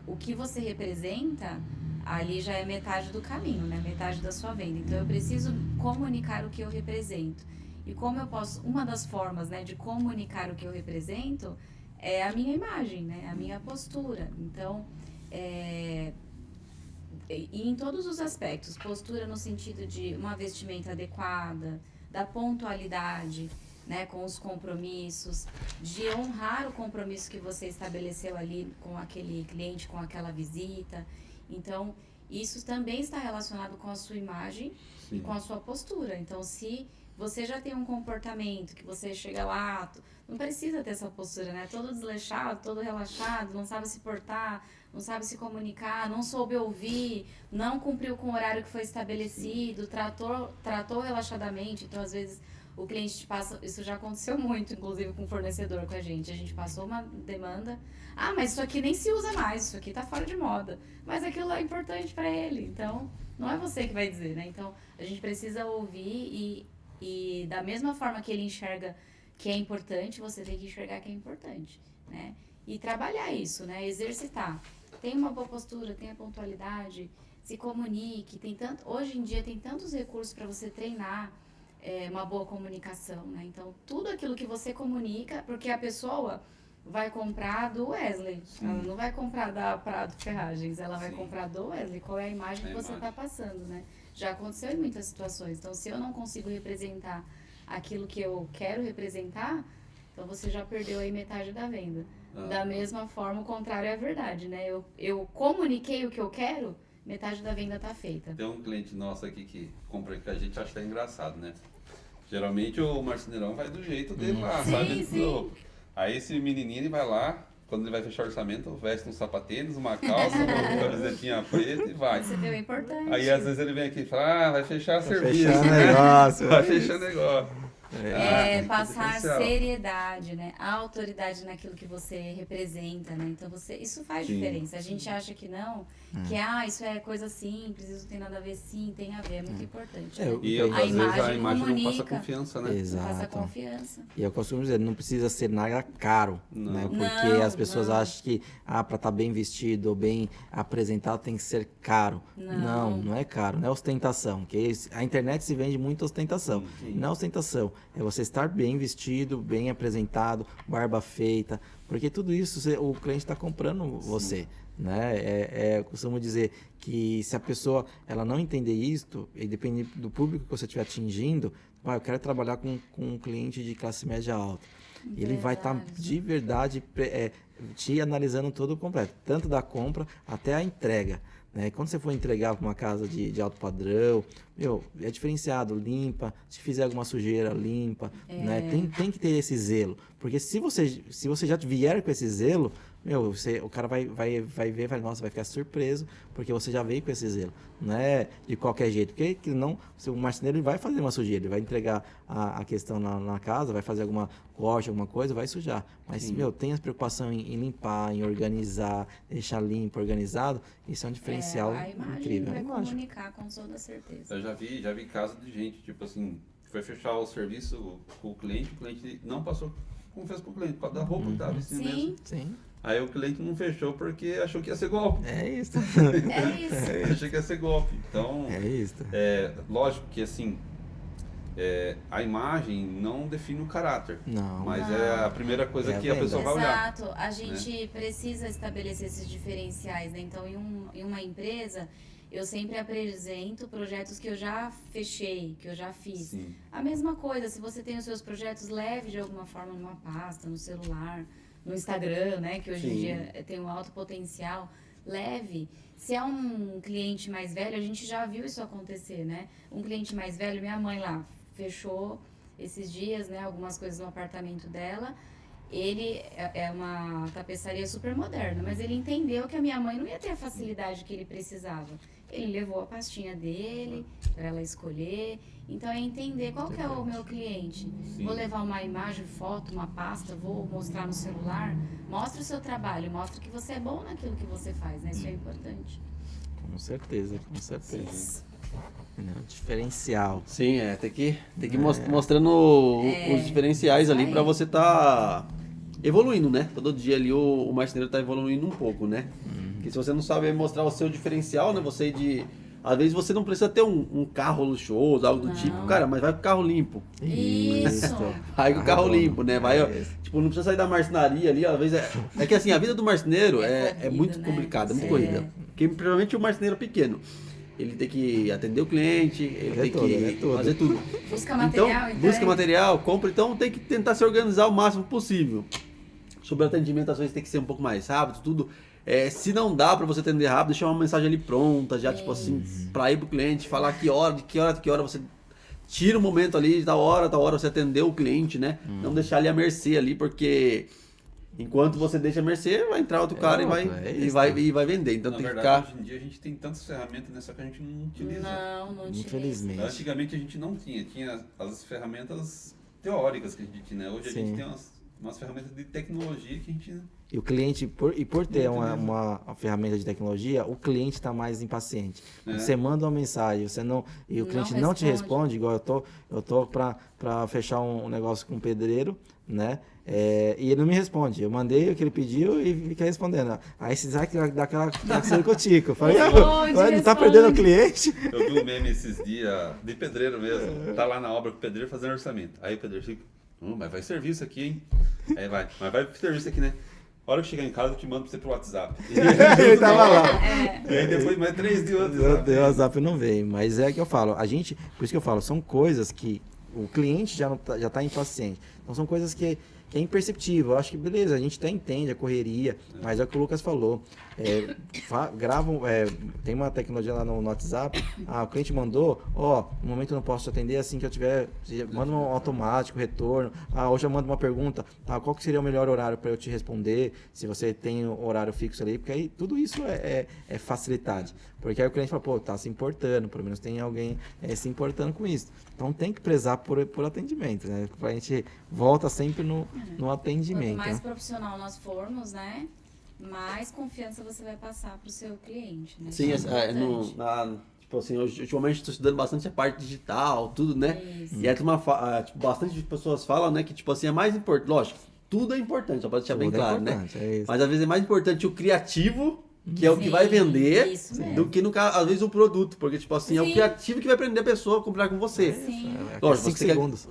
o que você representa, ali já é metade do caminho, né? Metade da sua venda. Então, eu preciso comunicar o que eu represento. E como eu posso... Uma das formas, né, de comunicar o que eu represento é a minha imagem, né? A minha postura. Então, e em todos os aspectos. Postura no sentido de uma vestimenta adequada, da pontualidade, né, com os compromissos, de honrar o compromisso que você estabeleceu ali com aquele cliente, com aquela visita. Então, isso também está relacionado com a sua imagem e com a sua postura. Então, se você já tem um comportamento que você chega lá, não precisa ter essa postura, né? Todo desleixado, todo relaxado, não sabe se portar, não sabe se comunicar, não soube ouvir, não cumpriu com o horário que foi estabelecido, tratou relaxadamente. Então, às vezes, o cliente te passa... Isso já aconteceu muito, inclusive, com o fornecedor, com a gente. A gente passou uma demanda. Mas isso aqui nem se usa mais, isso aqui tá fora de moda. Mas aquilo é importante para ele. Então, não é você que vai dizer, né? Então, a gente precisa ouvir e da mesma forma que ele enxerga que é importante, você tem que enxergar que é importante, né? E trabalhar isso, né? Exercitar. Tem uma boa postura, tem a pontualidade, se comunique. Hoje em dia tem tantos recursos para você treinar uma boa comunicação, né? Então, tudo aquilo que você comunica, porque a pessoa vai comprar do Wesley, ela não vai comprar da Prado Ferragens, ela vai comprar do Wesley. Qual é a imagem que você está passando, né? Já aconteceu em muitas situações. Então, se eu não consigo representar aquilo que eu quero representar, então você já perdeu aí metade da venda. Da mesma forma, o contrário é a verdade, né? Eu comuniquei o que eu quero, metade da venda tá feita. Tem um cliente nosso aqui que compra que a gente acha até engraçado, né? Geralmente o marceneirão vai do jeito dele lá, Sim, sabe? sim. Aí esse menininho ele vai lá, quando ele vai fechar o orçamento, veste um sapatênis, uma calça, uma camisetinha preta e vai. Você viu, é importante. Aí às vezes ele vem aqui e fala, vai fechar serviço. Fechar né? negócio. Vai fechar negócio. tem que Passar diferencial. seriedade, né? A autoridade naquilo que você representa, né? Então, isso faz Sim. diferença. A gente acha que não, que isso é coisa simples, isso não tem nada a ver. Sim, tem a ver, é muito importante. Né? E A às vezes a imagem imagem não passa comunica. confiança, né? Passa Exato. confiança. E eu costumo dizer, não precisa ser nada caro, Não. né? Porque Não, as pessoas não. acham que para estar bem vestido ou bem apresentado tem que ser caro. Não. Não é caro, não é ostentação. Porque a internet se vende muito ostentação. Não é ostentação, é você estar bem vestido, bem apresentado, barba feita, porque tudo isso o cliente está comprando você. Né? Eu costumo dizer que se a pessoa ela não entender isto, e depende do público que você estiver atingindo, eu quero trabalhar com um cliente de classe média alta. Ele vai estar de verdade te analisando todo o completo, tanto da compra até a entrega. Né? Quando você for entregar para uma casa de alto padrão, é diferenciado, limpa, se fizer alguma sujeira, limpa, né? Tem que ter esse zelo, porque se você já vier com esse zelo, o cara vai ver, nossa, vai ficar surpreso, porque você já veio com esse zelo, não é de qualquer jeito, porque não, o marceneiro ele vai fazer uma sujeira, ele vai entregar a questão na casa, vai fazer alguma corte, alguma coisa, vai sujar, mas tem a preocupação em limpar, em organizar, deixar limpo, organizado, isso é um diferencial incrível. Vai comunicar com toda certeza. Eu já vi casos de gente, tipo assim, foi fechar o serviço com o cliente não passou como fez pro cliente, por causa da roupa que estava vestindo mesmo. Sim. Aí o cliente não fechou porque achou que ia ser golpe. É isso. Achei que ia ser golpe. Então, é isso. Lógico que assim, a imagem não define o caráter. Não. Mas é a primeira coisa que a pessoa vai olhar. Exato. A gente precisa estabelecer esses diferenciais, né? Então, em uma empresa, eu sempre apresento projetos que eu já fechei, que eu já fiz. Sim. A mesma coisa, se você tem os seus projetos, leve de alguma forma numa pasta, no celular, no Instagram, né? Que hoje em dia tem um alto potencial. Leve. Se é um cliente mais velho, a gente já viu isso acontecer, né? Um cliente mais velho, minha mãe lá fechou esses dias, né? Algumas coisas no apartamento dela. Ele é uma tapeçaria super moderna, mas ele entendeu que a minha mãe não ia ter a facilidade que ele precisava. Ele levou a pastinha dele para ela escolher. Então é entender qual que é o meu cliente. Sim. Vou levar uma imagem, foto, uma pasta, vou mostrar no celular. Mostra o seu trabalho, mostra que você é bom naquilo que você faz, né? Isso é importante. Com certeza. Diferencial. Sim, tem que mostrando os diferenciais ali para você tá evoluindo, né? Todo dia ali o marceneiro tá evoluindo um pouco, né? Porque se você não sabe mostrar o seu diferencial, né? Às vezes você não precisa ter um carro luxuoso, algo do tipo, cara, mas vai com o carro limpo. Isso. Vai com o carro limpo, né? Tipo, não precisa sair da marcenaria ali, às vezes é que assim, a vida do marceneiro é muito complicada, é muito corrida. Porque principalmente o marceneiro pequeno. Ele tem que atender o cliente, ele tem que fazer tudo. Busca material, busca material, compra, então tem que tentar se organizar o máximo possível. Sobre o atendimento, às vezes tem que ser um pouco mais rápido, tudo. Se não dá para você atender rápido, deixar uma mensagem ali pronta, já tipo assim, para ir pro cliente, falar que hora você tira o momento ali, de tal hora você atendeu o cliente, né? Não deixar ele à mercê ali, porque enquanto você deixa a mercê, vai entrar outro cara e vai vender. Então tem que ficar... hoje em dia a gente tem tantas ferramentas, né? Só que a gente não utiliza. Não utiliza. Infelizmente. Antigamente a gente não tinha. Tinha as ferramentas teóricas que a gente tinha, né? Hoje a gente tem umas ferramentas de tecnologia que a gente... E o cliente, por ter uma ferramenta de tecnologia, o cliente está mais impaciente. Você manda uma mensagem, o cliente não te responde, igual eu tô para fechar um negócio com um pedreiro, né? E ele não me responde. Eu mandei o que ele pediu e fica respondendo. Aí você sabe que dá aquela circotico. Eu falei, não tá perdendo o cliente? Eu vi um meme esses dias de pedreiro mesmo. Tá lá na obra com o pedreiro fazendo orçamento. Aí o pedreiro fica, mas vai serviço aqui, hein? Aí mas vai serviço aqui, né? A hora que chegar em casa, eu te mando pra você pro WhatsApp. Ele tava lá. E aí depois mais 3 dias outros. O WhatsApp não veio, mas é que eu falo, por isso que eu falo, são coisas que o cliente já tá impaciente. Então são coisas que é imperceptível. Eu acho que beleza, a gente até entende a correria, mas é o que o Lucas falou. Tem uma tecnologia lá no WhatsApp, o cliente mandou, no momento eu não posso te atender, assim que eu tiver, manda um automático, retorno, hoje eu mando uma pergunta, qual que seria o melhor horário para eu te responder, se você tem um horário fixo ali, porque aí tudo isso é facilidade. Porque aí o cliente fala, tá se importando, pelo menos tem alguém se importando com isso. Então tem que prezar por atendimento, né? A gente volta sempre no atendimento. Quanto mais profissional nós formos, né? Mais confiança você vai passar pro seu cliente, né? Sim, tipo assim, ultimamente estou estudando bastante a parte digital, tudo, né? Isso. E aí bastante pessoas falam, né, que tipo assim, é mais importante, lógico, tudo é importante, só para deixar bem claro, né? Mas às vezes é mais importante o criativo, que é o que vai vender, do que no caso, às vezes o produto, porque tipo assim, é o criativo que vai prender a pessoa a comprar com você. Sim. Lógico, 5 segundos.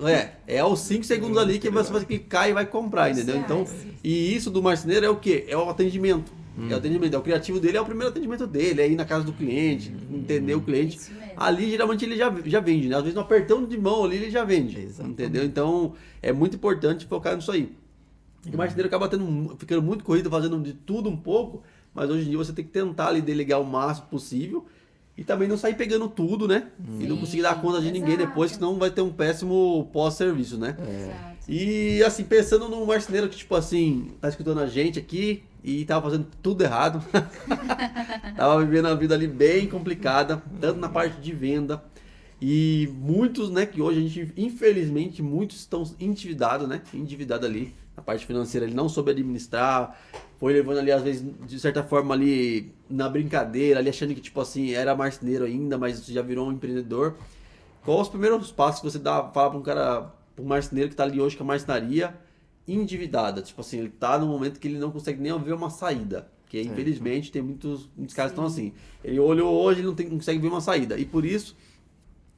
É os 5 segundos ali que você vai clicar e vai comprar, entendeu? Então, e isso do marceneiro é o quê? É o atendimento. É o atendimento, o criativo dele, é o primeiro atendimento dele, é ir na casa do cliente, entender o cliente. ali geralmente ele já vende, né? Às vezes no apertão de mão ali ele já vende, Exatamente. entendeu? Então é muito importante focar nisso aí. E o marceneiro acaba ficando muito corrido, fazendo de tudo um pouco, mas hoje em dia você tem que tentar ali delegar o máximo possível e também não sair pegando tudo, né? E não conseguir dar conta de ninguém exato. depois, senão vai ter um péssimo pós-serviço, né? Exato. E assim, pensando no marceneiro que, tipo assim, tá escutando a gente aqui e tava fazendo tudo errado. Tava vivendo a vida ali bem complicada, tanto na parte de venda. E muitos, né, que hoje a gente, infelizmente, muitos estão endividados, né? Endividados ali, na parte financeira, ele não soube administrar, foi levando ali, às vezes, de certa forma ali, na brincadeira, ali achando que, tipo assim, era marceneiro ainda, mas já virou um empreendedor. Qual os primeiros passos que você fala para um cara, para um marceneiro que tá ali hoje com a marcenaria endividada? Tipo assim, ele tá no momento que ele não consegue nem ver uma saída. Porque, infelizmente, tem muitos casos que estão assim. Ele olhou hoje, ele não consegue ver uma saída. E por isso,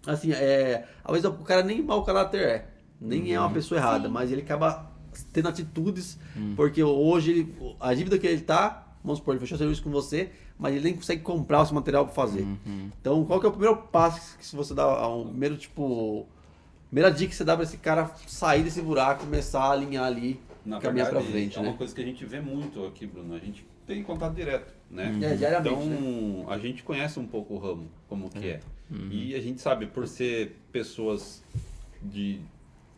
assim, às vezes o cara nem mau caráter nem é uma pessoa errada, mas ele acaba tendo atitudes, porque hoje a dívida que ele tá, vamos supor, ele fechou serviço com você, mas ele nem consegue comprar o seu material para fazer. Então, qual que é o primeiro passo que se você dá, primeira dica que você dá para esse cara sair desse buraco, começar a alinhar ali, Na caminhar verdade, para frente, é né? uma coisa que a gente vê muito aqui, Bruno. A gente tem contato direto, né? Diariamente, Então, a gente conhece um pouco o ramo, como que é. E a gente sabe, por ser pessoas de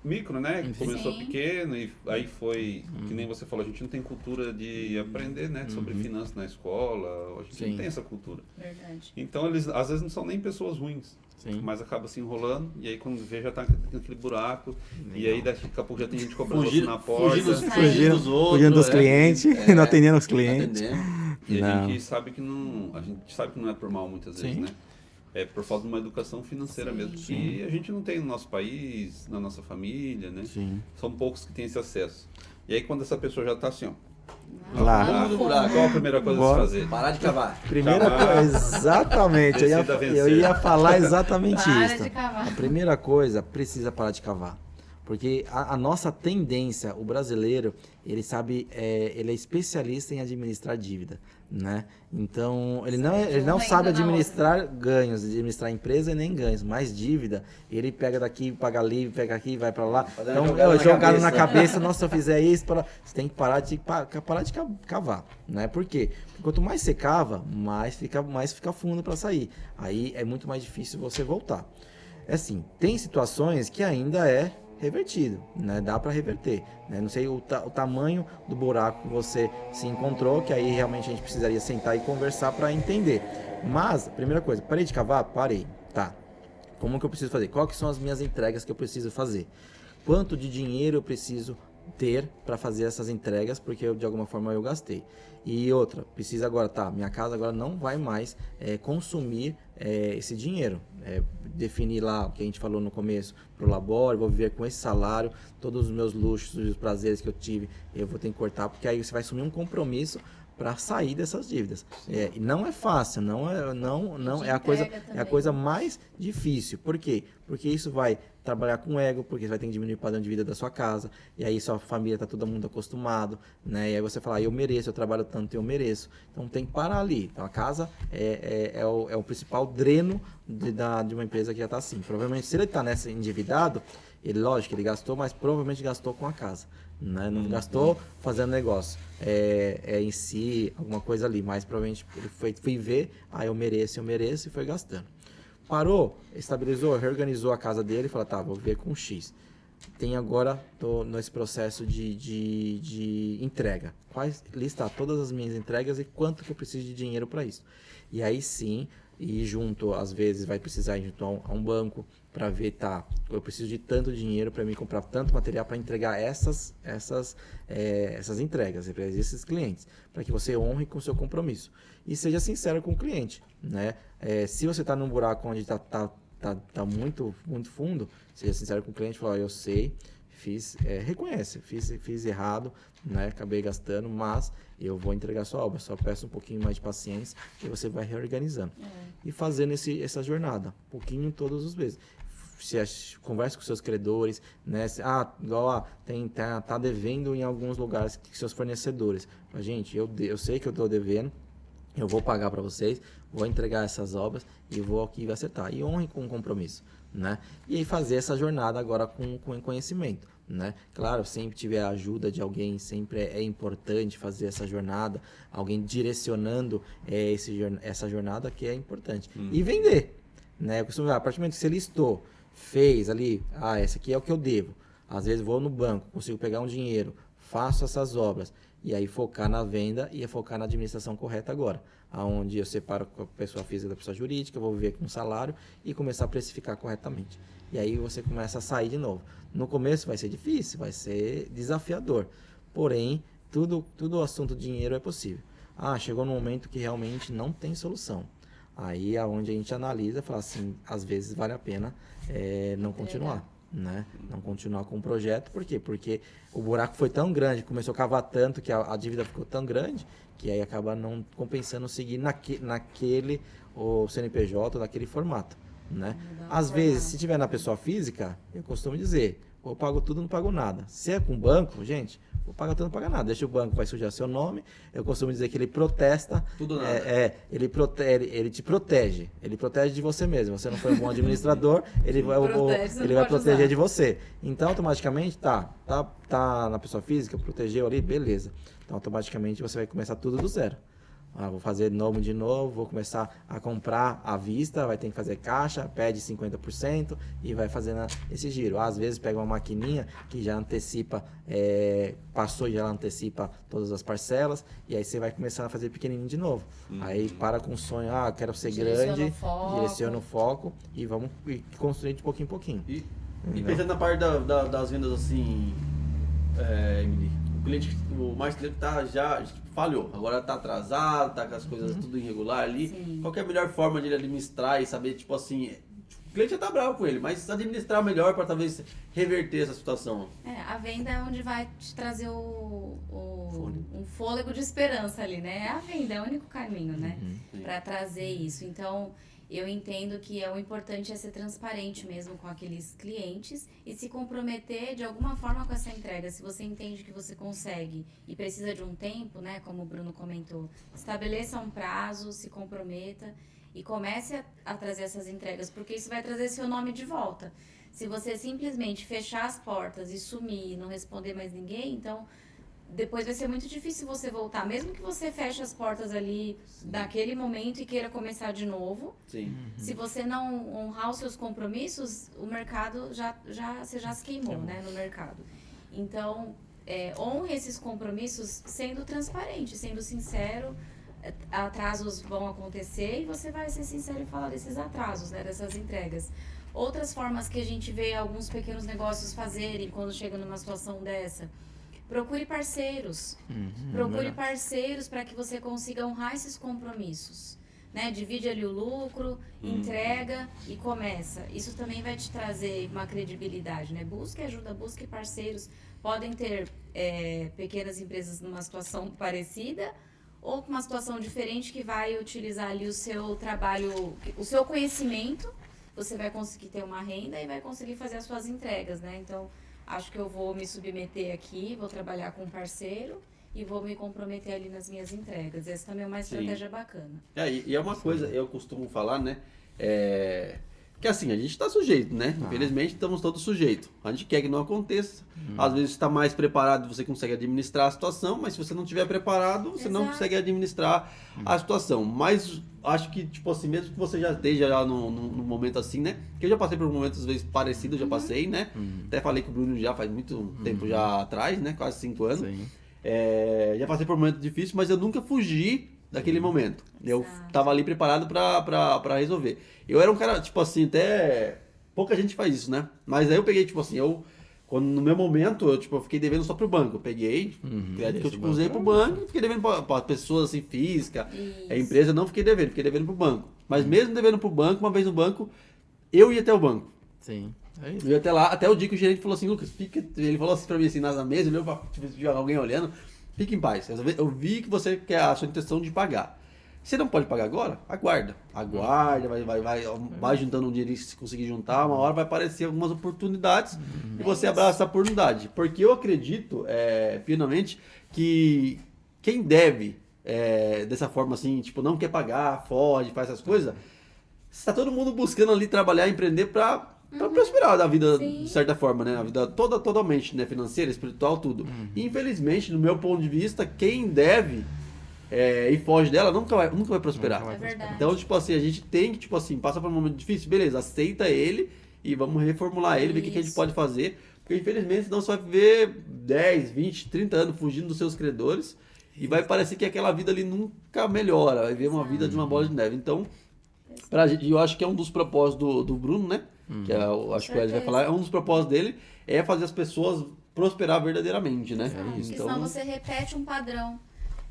micro, né? Que começou Sim. pequeno e aí foi, que nem você falou, a gente não tem cultura de aprender, né? Sobre finanças na escola, a gente Sim. não tem essa cultura. Verdade. Então, eles às vezes não são nem pessoas ruins. Sim. Mas acaba se enrolando, e aí quando vê já tá naquele buraco, e aí daqui a pouco já tem gente cobrando você na porta. Fugindo dos outros. Fugindo dos clientes, não atendendo os clientes. E a Não. gente sabe que não é por mal muitas vezes, Sim. né? É por falta de uma educação financeira mesmo. E a gente não tem no nosso país, na nossa família, né? Sim. São poucos que têm esse acesso. E aí quando essa pessoa já tá assim, ó. Lá. Ah, do buraco. qual a primeira coisa a se Bora. fazer? Parar de cavar. Primeira Cavar. coisa, exatamente. Decida Eu vencer. ia falar exatamente Para isso. de cavar. A primeira coisa, precisa parar de cavar. Porque a nossa tendência, o brasileiro, ele sabe, ele é especialista em administrar dívida, né? Então, ele não sabe administrar ganhos, administrar empresa e nem ganhos, mas dívida, ele pega daqui, paga ali, pega aqui, vai pra lá. Fazendo Então, jogada na jogado na cabeça. cabeça, nossa, se eu fizer isso, você tem que parar de cavar, né? Por quê? Porque quanto mais você cava, mais fica fundo para sair. Aí é muito mais difícil você voltar. É assim, tem situações que ainda é revertido, né? Dá para reverter, né? Não sei o tamanho do buraco que você se encontrou, que aí realmente a gente precisaria sentar e conversar para entender. Mas, primeira coisa, parei de cavar? Parei, tá. Como que eu preciso fazer? Quais que são as minhas entregas que eu preciso fazer? Quanto de dinheiro eu preciso ter para fazer essas entregas, porque de alguma forma eu gastei. E outra, precisa agora, minha casa agora não vai mais consumir esse dinheiro. Definir lá o que a gente falou no começo pro labore, vou viver com esse salário, todos os meus luxos e os prazeres que eu tive, eu vou ter que cortar, porque aí você vai assumir um compromisso para sair dessas dívidas. E não é fácil, é a coisa mais difícil. Por quê? Porque isso vai trabalhar com ego, porque você vai ter que diminuir o padrão de vida da sua casa, e aí sua família tá todo mundo acostumado, né? E aí você fala, eu mereço, eu trabalho tanto, eu mereço. Então tem que parar ali. Então a casa é o principal dreno de uma empresa que já tá assim. Provavelmente se ele tá nessa endividado, lógico, ele gastou, mas provavelmente gastou com a casa, né? Não gastou fazendo negócio em si, alguma coisa ali, mas provavelmente ele foi ver, eu mereço, e foi gastando. Parou, estabilizou, reorganizou a casa dele e falou, vou viver com X. Tem agora, tô nesse processo de entrega. Listar todas as minhas entregas e quanto que eu preciso de dinheiro para isso. E aí sim, e junto, às vezes vai precisar ir junto a um banco para ver, eu preciso de tanto dinheiro para me comprar tanto material para entregar essas entregas para esses clientes, para que você honre com o seu compromisso. E seja sincero com o cliente, né? Se você está num buraco onde tá muito, muito fundo, seja sincero com o cliente, fala, eu sei, reconhece, fiz errado, né? Acabei gastando, mas eu vou entregar sua obra, só peço um pouquinho mais de paciência e você vai reorganizando. E fazendo essa jornada, um pouquinho todos os meses. Converse com seus credores, né? Tá devendo em alguns lugares que seus fornecedores. Gente, eu sei que eu estou devendo, eu vou pagar para vocês, vou entregar essas obras e vou aqui acertar. E honre com o compromisso, né? E aí fazer essa jornada agora com conhecimento, né? Claro, sempre tiver a ajuda de alguém, sempre é importante fazer essa jornada, alguém direcionando essa jornada que é importante. E vender, né? Eu costumo, a partir do momento que você listou, fez ali, esse aqui é o que eu devo. Às vezes vou no banco, consigo pegar um dinheiro, faço essas obras, e aí focar na venda e focar na administração correta agora. Onde eu separo a pessoa física da pessoa jurídica, vou viver com um salário e começar a precificar corretamente. E aí você começa a sair de novo. No começo vai ser difícil, vai ser desafiador. Porém, tudo assunto dinheiro é possível. Chegou num momento que realmente não tem solução. Aí é onde a gente analisa e fala assim, às vezes vale a pena não continuar. Né? Não continuar com o projeto, por quê? Porque o buraco foi tão grande, começou a cavar tanto que a dívida ficou tão grande que aí acaba não compensando seguir naquele o CNPJ, naquele formato, né? Às vezes, se tiver na pessoa física, eu costumo dizer, eu pago tudo, não pago nada. Se é com banco, gente, vou pagar tudo, não paga nada. Deixa o banco, vai sujar seu nome. Eu costumo dizer que ele protesta. Tudo nada. Ele te protege. Ele protege de você mesmo. Você não foi um bom administrador, ele vai proteger de você. Então, automaticamente, tá na pessoa física, protegeu ali, beleza. Então, automaticamente, você vai começar tudo do zero. Vou fazer de novo, vou começar a comprar à vista, vai ter que fazer caixa, pede 50% e vai fazendo esse giro. Às vezes pega uma maquininha que já antecipa, passou e já antecipa todas as parcelas, e aí você vai começar a fazer pequenininho de novo. Aí para com o sonho, quero ser grande, direciona o foco e vamos construir de pouquinho em pouquinho. E pensando na parte das vendas assim, Emily, o marceneiro já falhou, agora tá atrasado, tá com as coisas tudo irregular ali. Sim. Qual que é a melhor forma de ele administrar e saber, tipo assim, o cliente já tá bravo com ele, mas administrar melhor para talvez reverter essa situação? A venda é onde vai te trazer um fôlego de esperança ali, né? A venda é o único caminho, né? Para trazer isso. Então, eu entendo que o importante é ser transparente mesmo com aqueles clientes e se comprometer de alguma forma com essa entrega. Se você entende que você consegue e precisa de um tempo, né, como o Bruno comentou, estabeleça um prazo, se comprometa e comece a trazer essas entregas, porque isso vai trazer seu nome de volta. Se você simplesmente fechar as portas e sumir e não responder mais ninguém, então depois vai ser muito difícil você voltar, mesmo que você feche as portas ali naquele momento e queira começar de novo. Sim. Se você não honrar os seus compromissos, o mercado você já se queimou, né, no mercado. Então, honre esses compromissos sendo transparente, sendo sincero. Atrasos vão acontecer e você vai ser sincero e falar desses atrasos, né, dessas entregas. Outras formas que a gente vê alguns pequenos negócios fazerem quando chega numa situação dessa: procure parceiros. Procure parceiros para que você consiga honrar esses compromissos. Né? Divide ali o lucro, entrega e começa. Isso também vai te trazer uma credibilidade. Né? Busque ajuda, busque parceiros. Podem ter pequenas empresas numa situação parecida ou com uma situação diferente que vai utilizar ali o seu trabalho, o seu conhecimento. Você vai conseguir ter uma renda e vai conseguir fazer as suas entregas. Né? Então, acho que eu vou me submeter aqui, vou trabalhar com um parceiro e vou me comprometer ali nas minhas entregas. Essa também é uma estratégia bacana. E é uma coisa, eu costumo falar, né? Que assim, a gente está sujeito, né? Infelizmente, estamos todos sujeitos. A gente quer que não aconteça. Às vezes, está mais preparado, você consegue administrar a situação, mas se você não estiver preparado, você não consegue administrar a situação. Mas acho que, tipo assim, mesmo que você já esteja já num momento assim, né? Que eu já passei por momentos, às vezes, parecidos, já passei, né? Até falei com o Bruno já faz muito tempo já atrás, né? Quase 5 anos. Já passei por momentos difíceis, mas eu nunca fugi daquele momento. Eu tava ali preparado pra resolver. Eu era um cara, tipo assim, até pouca gente faz isso, né? Mas aí eu peguei, tipo assim, quando no meu momento, eu fiquei devendo só pro banco. Eu peguei crédito que eu usei pro banco e fiquei devendo pra pessoas assim, física, empresa, não fiquei devendo pro banco. Mas mesmo devendo pro banco, uma vez no banco, eu ia até o banco. Sim. É isso. Eu ia até lá, até o dia que o gerente falou assim, Lucas, ele falou assim pra mim, assim, na mesa, ele olhou pra tipo, alguém olhando, fique em paz. Eu vi que você quer a sua intenção de pagar. Você não pode pagar agora? Aguarda, vai juntando um dinheiro, se conseguir juntar, uma hora vai aparecer algumas oportunidades e você abraça essa oportunidade. Porque eu acredito, piamente, que quem deve dessa forma assim, tipo, não quer pagar, foge, faz essas coisas, está todo mundo buscando ali trabalhar, empreender para prosperar da vida, Sim. de certa forma, né? A vida toda, totalmente, né? Financeira, espiritual, tudo. E, infelizmente, no meu ponto de vista, quem deve e foge dela nunca vai prosperar. Nunca vai É verdade. Então, tipo assim, a gente tem que, tipo assim, passa por um momento difícil, beleza, aceita ele e vamos reformular ele, ver o que a gente Isso. pode fazer. Porque, infelizmente, senão você vai viver 10, 20, 30 anos fugindo dos seus credores e vai parecer que aquela vida ali nunca melhora, vai ver uma vida de uma bola de neve. Então, pra gente, eu acho que é um dos propósitos do Bruno, né? Que eu acho que o Ed vai certeza. falar, é um dos propósitos dele, é fazer as pessoas prosperar verdadeiramente, né? Exato, porque senão você repete um padrão.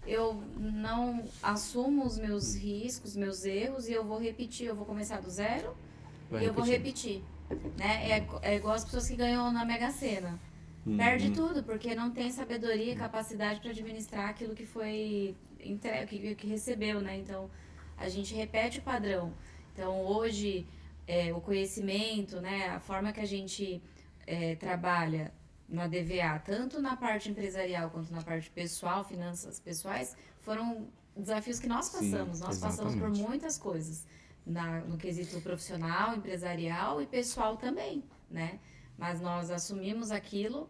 Eu não assumo os meus riscos, meus erros, e eu vou repetir. Eu vou começar do zero Vai e eu vou repetindo. repetir. Né? É igual as pessoas que ganham na Mega Sena. Perde tudo, porque não tem sabedoria e capacidade para administrar aquilo que foi entregue, que recebeu, né? Então, a gente repete o padrão. Então, hoje, o conhecimento, né? A forma que a gente trabalha na DVA, tanto na parte empresarial quanto na parte pessoal, finanças pessoais, foram desafios que nós passamos. Nós passamos por exatamente. muitas coisas, no quesito profissional, empresarial e pessoal também, né? Mas nós assumimos aquilo,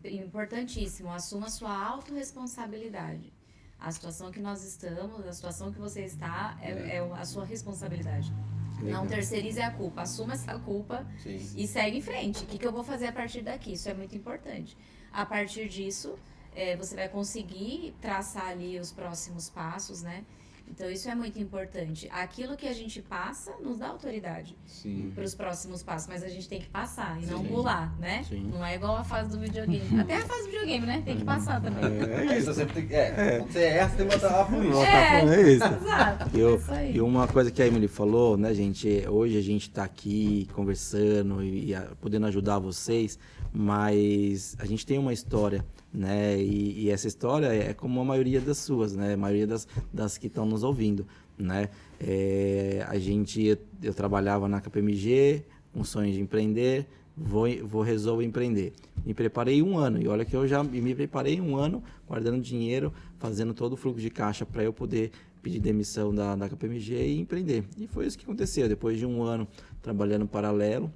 importantíssimo, assuma a sua autorresponsabilidade. A situação que nós estamos, a situação que você está, é a sua responsabilidade. Legal. Não terceirize a culpa, assuma essa culpa Sim. e segue em frente. O que eu vou fazer a partir daqui? Isso é muito importante. A partir disso, você vai conseguir traçar ali os próximos passos, né? Então, isso é muito importante. Aquilo que a gente passa nos dá autoridade Sim. para os próximos passos, mas a gente tem que passar e não pular, né? Sim. Não é igual a fase do videogame. Até a fase do videogame, né? Tem que passar também. Aí você sempre tem quando você erra, você tem que botar a polícia. É isso. Exato. Eu- É isso aí. E uma coisa que a Emily falou, né, gente? Hoje a gente tá aqui conversando e podendo ajudar vocês, mas a gente tem uma história, né? E essa história é como a maioria das suas, né? A maioria das que estão nos ouvindo, né? Eu trabalhava na KPMG, com sonho de empreender, resolvo empreender. Me preparei um ano, e olha que eu já me preparei um ano guardando dinheiro, fazendo todo o fluxo de caixa para eu poder pedir demissão da KPMG e empreender. E foi isso que aconteceu. Depois de um ano trabalhando paralelo,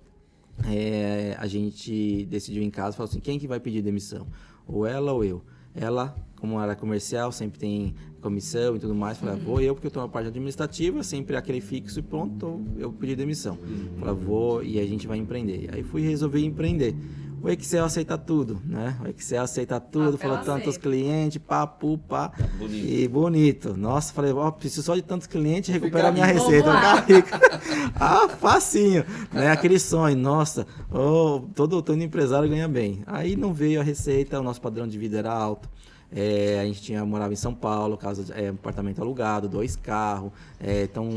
a gente decidiu em casa, falou assim, quem que vai pedir demissão? Ou ela ou eu? Ela, como era comercial, sempre tem comissão e tudo mais, falei, vou eu, porque eu estou na parte administrativa, sempre aquele fixo e pronto, eu pedi demissão. Falei, vou e a gente vai empreender. Aí resolvi empreender. O Excel aceita tudo, né? O Excel aceita tudo, falou tantos clientes, pá. Bonito. E bonito. Nossa, falei, preciso só de tantos clientes, recupera a minha rico. receita, Vamos lá. ficar rico. Facinho, né? Aquele sonho, nossa, todo empresário ganha bem. Aí não veio a receita, o nosso padrão de vida era alto. A gente morava em São Paulo, apartamento alugado, 2 carros, então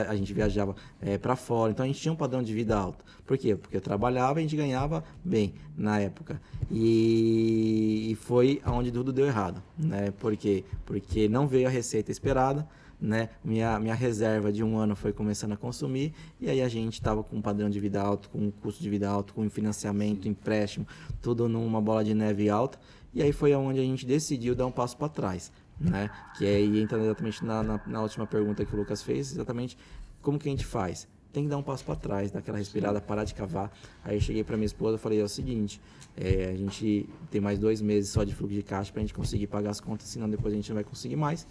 a gente viajava para fora, então a gente tinha um padrão de vida alto. Por quê? Porque eu trabalhava e a gente ganhava bem na época. E foi onde tudo deu errado, né? Por quê? Porque não veio a receita esperada, né? Minha reserva de um ano foi começando a consumir, e aí a gente estava com um padrão de vida alto, com um custo de vida alto, com financiamento, empréstimo, tudo numa bola de neve alta. E aí foi onde a gente decidiu dar um passo para trás, né? Que aí entra exatamente na última pergunta que o Lucas fez, exatamente como que a gente faz? Tem que dar um passo para trás, dar aquela respirada, parar de cavar. Aí eu cheguei para minha esposa e falei, é o seguinte, a gente tem mais 2 meses só de fluxo de caixa para a gente conseguir pagar as contas, senão depois a gente não vai conseguir mais.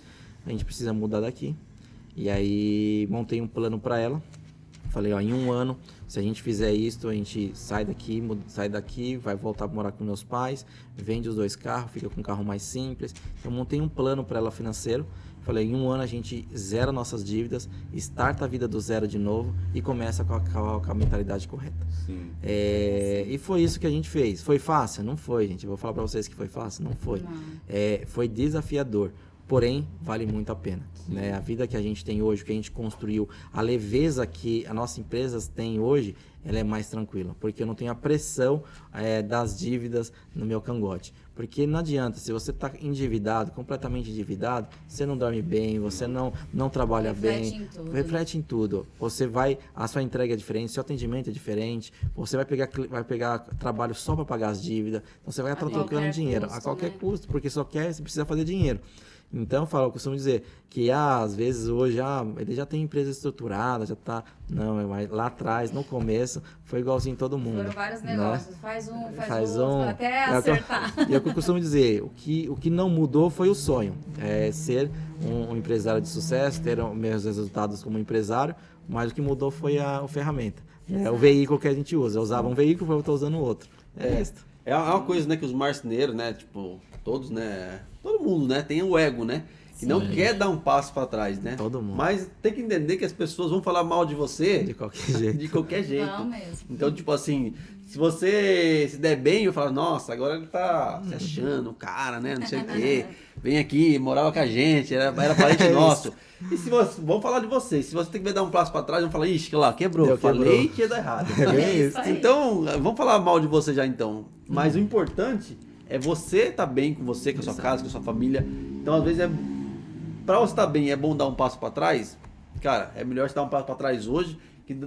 A gente precisa mudar daqui. E aí montei um plano para ela. Falei, em um ano, se a gente fizer isso, a gente sai daqui, vai voltar para morar com meus pais, vende os 2 carros, fica com um carro mais simples. Eu montei um plano para ela financeiro. Falei, em um ano a gente zera nossas dívidas, starta a vida do zero de novo e começa com a mentalidade correta. Sim. E foi isso que a gente fez. Foi fácil? Não foi, gente. Eu vou falar para vocês que foi fácil? Não foi. Foi desafiador. Porém, vale muito a pena, né? A vida que a gente tem hoje, que a gente construiu, a leveza que as nossas empresas têm hoje, ela é mais tranquila, porque eu não tenho a pressão das dívidas no meu cangote. Porque não adianta, se você está endividado, completamente endividado, você não dorme bem, você não trabalha Reflete bem, em tudo. reflete em tudo. A sua entrega é diferente, seu atendimento é diferente, você vai pegar trabalho só para pagar as dívidas, então você vai estar qualquer trocando dinheiro custo, a qualquer né? custo, porque você precisa fazer dinheiro. Então, eu costumo dizer que às vezes hoje ele já tem empresa estruturada, já tá... Não, mas lá atrás, no começo, foi igualzinho todo mundo. Foram vários né? negócios. Faz um, Faz outro, um. até acertar. E é o que eu costumo dizer, o que não mudou foi o sonho. É ser um empresário de sucesso, ter os meus resultados como empresário, mas o que mudou foi a ferramenta. É o veículo que a gente usa. Eu usava um veículo, eu estou usando outro. É isso. É uma coisa, né, que os marceneiros, né, tipo, todos, né, todo mundo, né, tem o ego, né, que não quer dar um passo para trás, né. Todo mundo. Mas tem que entender que as pessoas vão falar mal de você De qualquer jeito. de qualquer jeito. Não mesmo. Então, tipo assim, se você se der bem, eu falo, nossa, agora ele tá se achando, o cara, né, não sei o quê. Vem aqui, morava com a gente, era parente nosso. E se você, vamos falar de você, se você tem que dar um passo para trás, vamos falar, ixi, lá, quebrou, falei que ia dar errado. É isso. aí. Então, vamos falar mal de você já então. Mas o importante é você estar bem com você, com a sua casa, com a sua família. Então, às vezes, pra você estar bem, é bom dar um passo para trás. Cara, é melhor você dar um passo para trás hoje, que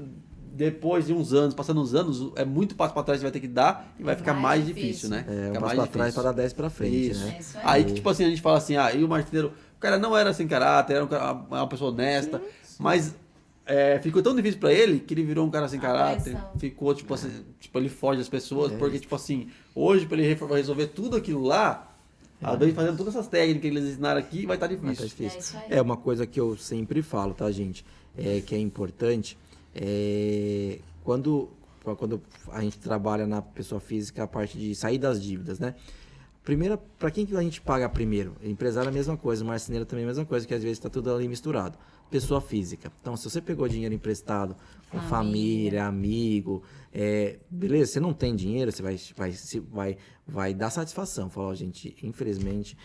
depois de uns anos, passando uns anos, é muito passo para trás que você vai ter que dar e vai ficar mais difícil, né? Um Fica passo mais para trás para dar 10 para frente, Isso. né? É isso aí. Aí que, tipo assim, a gente fala assim, e o marceneiro, o cara não era sem caráter, era uma pessoa honesta, mas ficou tão difícil pra ele que ele virou um cara sem caráter, pressão. ficou, tipo assim, tipo, ele foge das pessoas, porque, tipo assim, hoje pra ele resolver tudo aquilo lá, às vezes fazendo todas essas técnicas que eles ensinaram aqui, vai estar Mas tá difícil. difícil. É isso aí. É uma coisa que eu sempre falo, tá, gente? Que é importante. Quando a gente trabalha na pessoa física, a parte de sair das dívidas, né? Primeiro, para quem que a gente paga primeiro? Empresário é a mesma coisa, marceneiro também é a mesma coisa, que às vezes está tudo ali misturado. Pessoa física. Então, se você pegou dinheiro emprestado com família, amigo, beleza, você não tem dinheiro, você vai dar satisfação. Falar, gente, infelizmente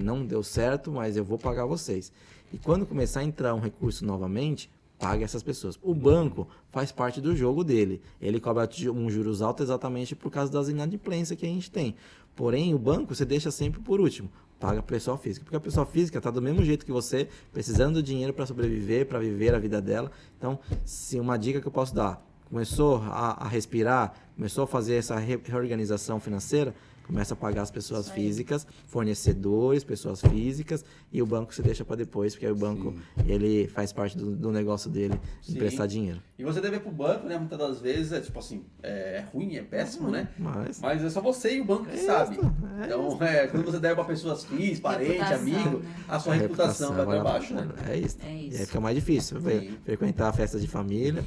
não deu certo, mas eu vou pagar vocês. E quando começar a entrar um recurso novamente, pague essas pessoas. O banco faz parte do jogo dele. Ele cobra um juros alto exatamente por causa das inadimplências que a gente tem. Porém, o banco você deixa sempre por último. Paga a pessoa física. Porque a pessoa física está do mesmo jeito que você, precisando do dinheiro para sobreviver, para viver a vida dela. Então, se uma dica que eu posso dar, começou a respirar, começou a fazer essa reorganização financeira, começa a pagar as pessoas físicas, fornecedores, pessoas físicas, e o banco você deixa para depois, porque aí o banco ele faz parte do negócio dele de emprestar dinheiro. E você deve ir pro banco, né? Muitas das vezes tipo assim, é ruim, é péssimo, né? Mas é só você e o banco que sabe. Então, quando você deve para pessoas físicas, parente, Reputação, amigo, né? a sua reputação vai para baixo, né? É isso. É isso. E aí fica mais difícil. Frequentar a festa de família.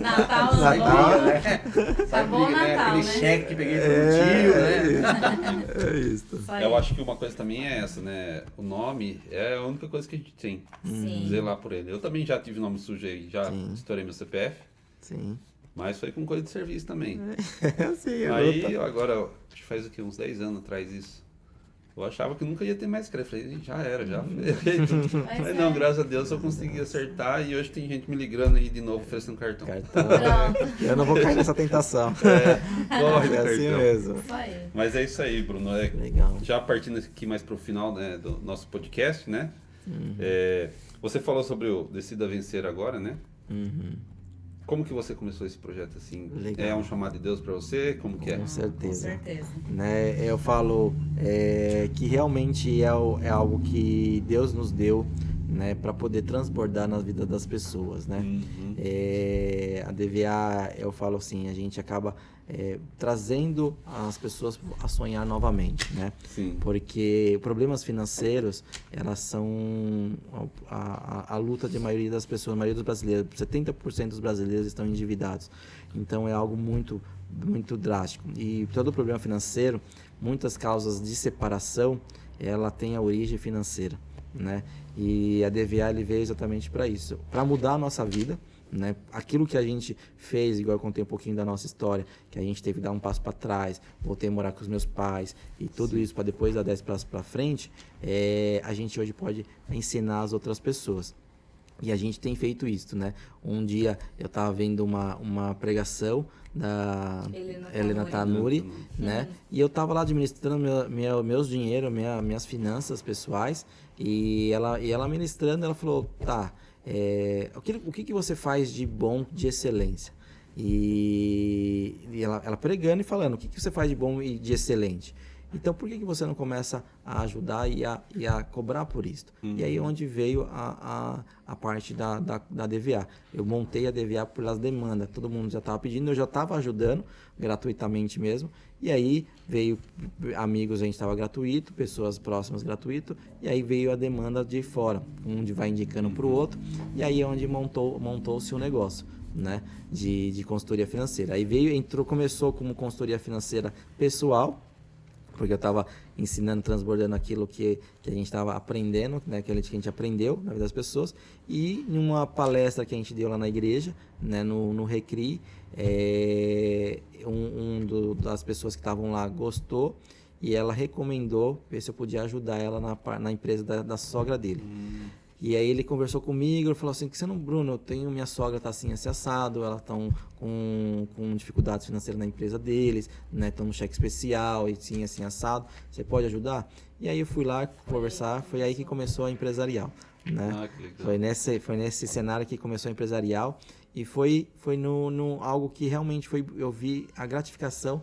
Natal, Natal, né? Tá bom Natal, Aquele né? cheque que peguei do tio, né? É isso. Isso aí. Eu acho que uma coisa também é essa, né? O nome é a única coisa que a gente tem. Sim. Zelar por ele. Eu também já tive nome sujo aí, já estourei meu CPF, Sim. mas foi com coisa de serviço também. Sim, Aí, agora, acho que faz o quê? Uns 10 anos atrás isso. Eu achava que nunca ia ter mais crédito. Falei, já era, já. Mas não, graças a Deus eu consegui acertar e hoje tem gente me ligando aí de novo oferecendo cartão. Pronto. Eu não vou cair nessa tentação. Corre do É assim cartão. mesmo. Isso aí. Mas é isso aí, Bruno. Legal. Já partindo aqui mais pro final, né, do nosso podcast, né? Você falou sobre o Decida Vencer agora, né? Como que você começou esse projeto assim? Legal. É um chamado de Deus para você? Como que é? Com Com certeza. certeza. Né, eu falo que realmente é algo que Deus nos deu, né, para poder transbordar na vida das pessoas, né? A DVA, eu falo assim, a gente acaba trazendo as pessoas a sonhar novamente, né? Sim. Porque problemas financeiros, elas são a luta de maioria das pessoas, a maioria dos brasileiros, 70% dos brasileiros estão endividados. Então é algo muito, muito drástico. E todo problema financeiro, muitas causas de separação, ela tem a origem financeira, né? E a DVA ele veio exatamente para isso, para mudar a nossa vida, né? Aquilo que a gente fez, igual eu contei um pouquinho da nossa história, que a gente teve que dar um passo para trás, voltei a morar com os meus pais e tudo isso para depois dar 10 passos para frente, a gente hoje pode ensinar as outras pessoas. E a gente tem feito isso, né? Um dia eu estava vendo uma pregação da Helena Tanuri, né? E eu estava lá administrando meus dinheiro, minhas finanças pessoais, e ela ministrando, ela falou, tá, o que você faz de bom, de excelência? E ela pregando e falando, o que você faz de bom e de excelente? Então, por que você não começa a ajudar e a cobrar por isso? E aí onde veio a parte da DVA. Eu montei a DVA pelas demandas, todo mundo já estava pedindo, eu já estava ajudando gratuitamente mesmo, e aí veio amigos, a gente estava gratuito, pessoas próximas gratuito, e aí veio a demanda de fora, onde vai indicando para o outro, e aí é onde montou-se o negócio, né, de consultoria financeira. Aí começou como consultoria financeira pessoal, porque eu estava ensinando, transbordando aquilo que a gente estava aprendendo, né, que a gente aprendeu na vida das pessoas, e em uma palestra que a gente deu lá na igreja, né, no Recri, das pessoas que estavam lá gostou, e ela recomendou ver se eu podia ajudar ela na empresa da sogra dele. E aí ele conversou comigo, ele falou assim, que você não, Bruno, minha sogra tá assim, assim, assado, elas estão com dificuldades financeiras na empresa deles, né, estão no cheque especial, e sim, assim, assado, você pode ajudar? E aí eu fui lá conversar, foi aí que começou a empresarial, né? Foi nesse cenário que começou a empresarial, e foi algo que realmente eu vi a gratificação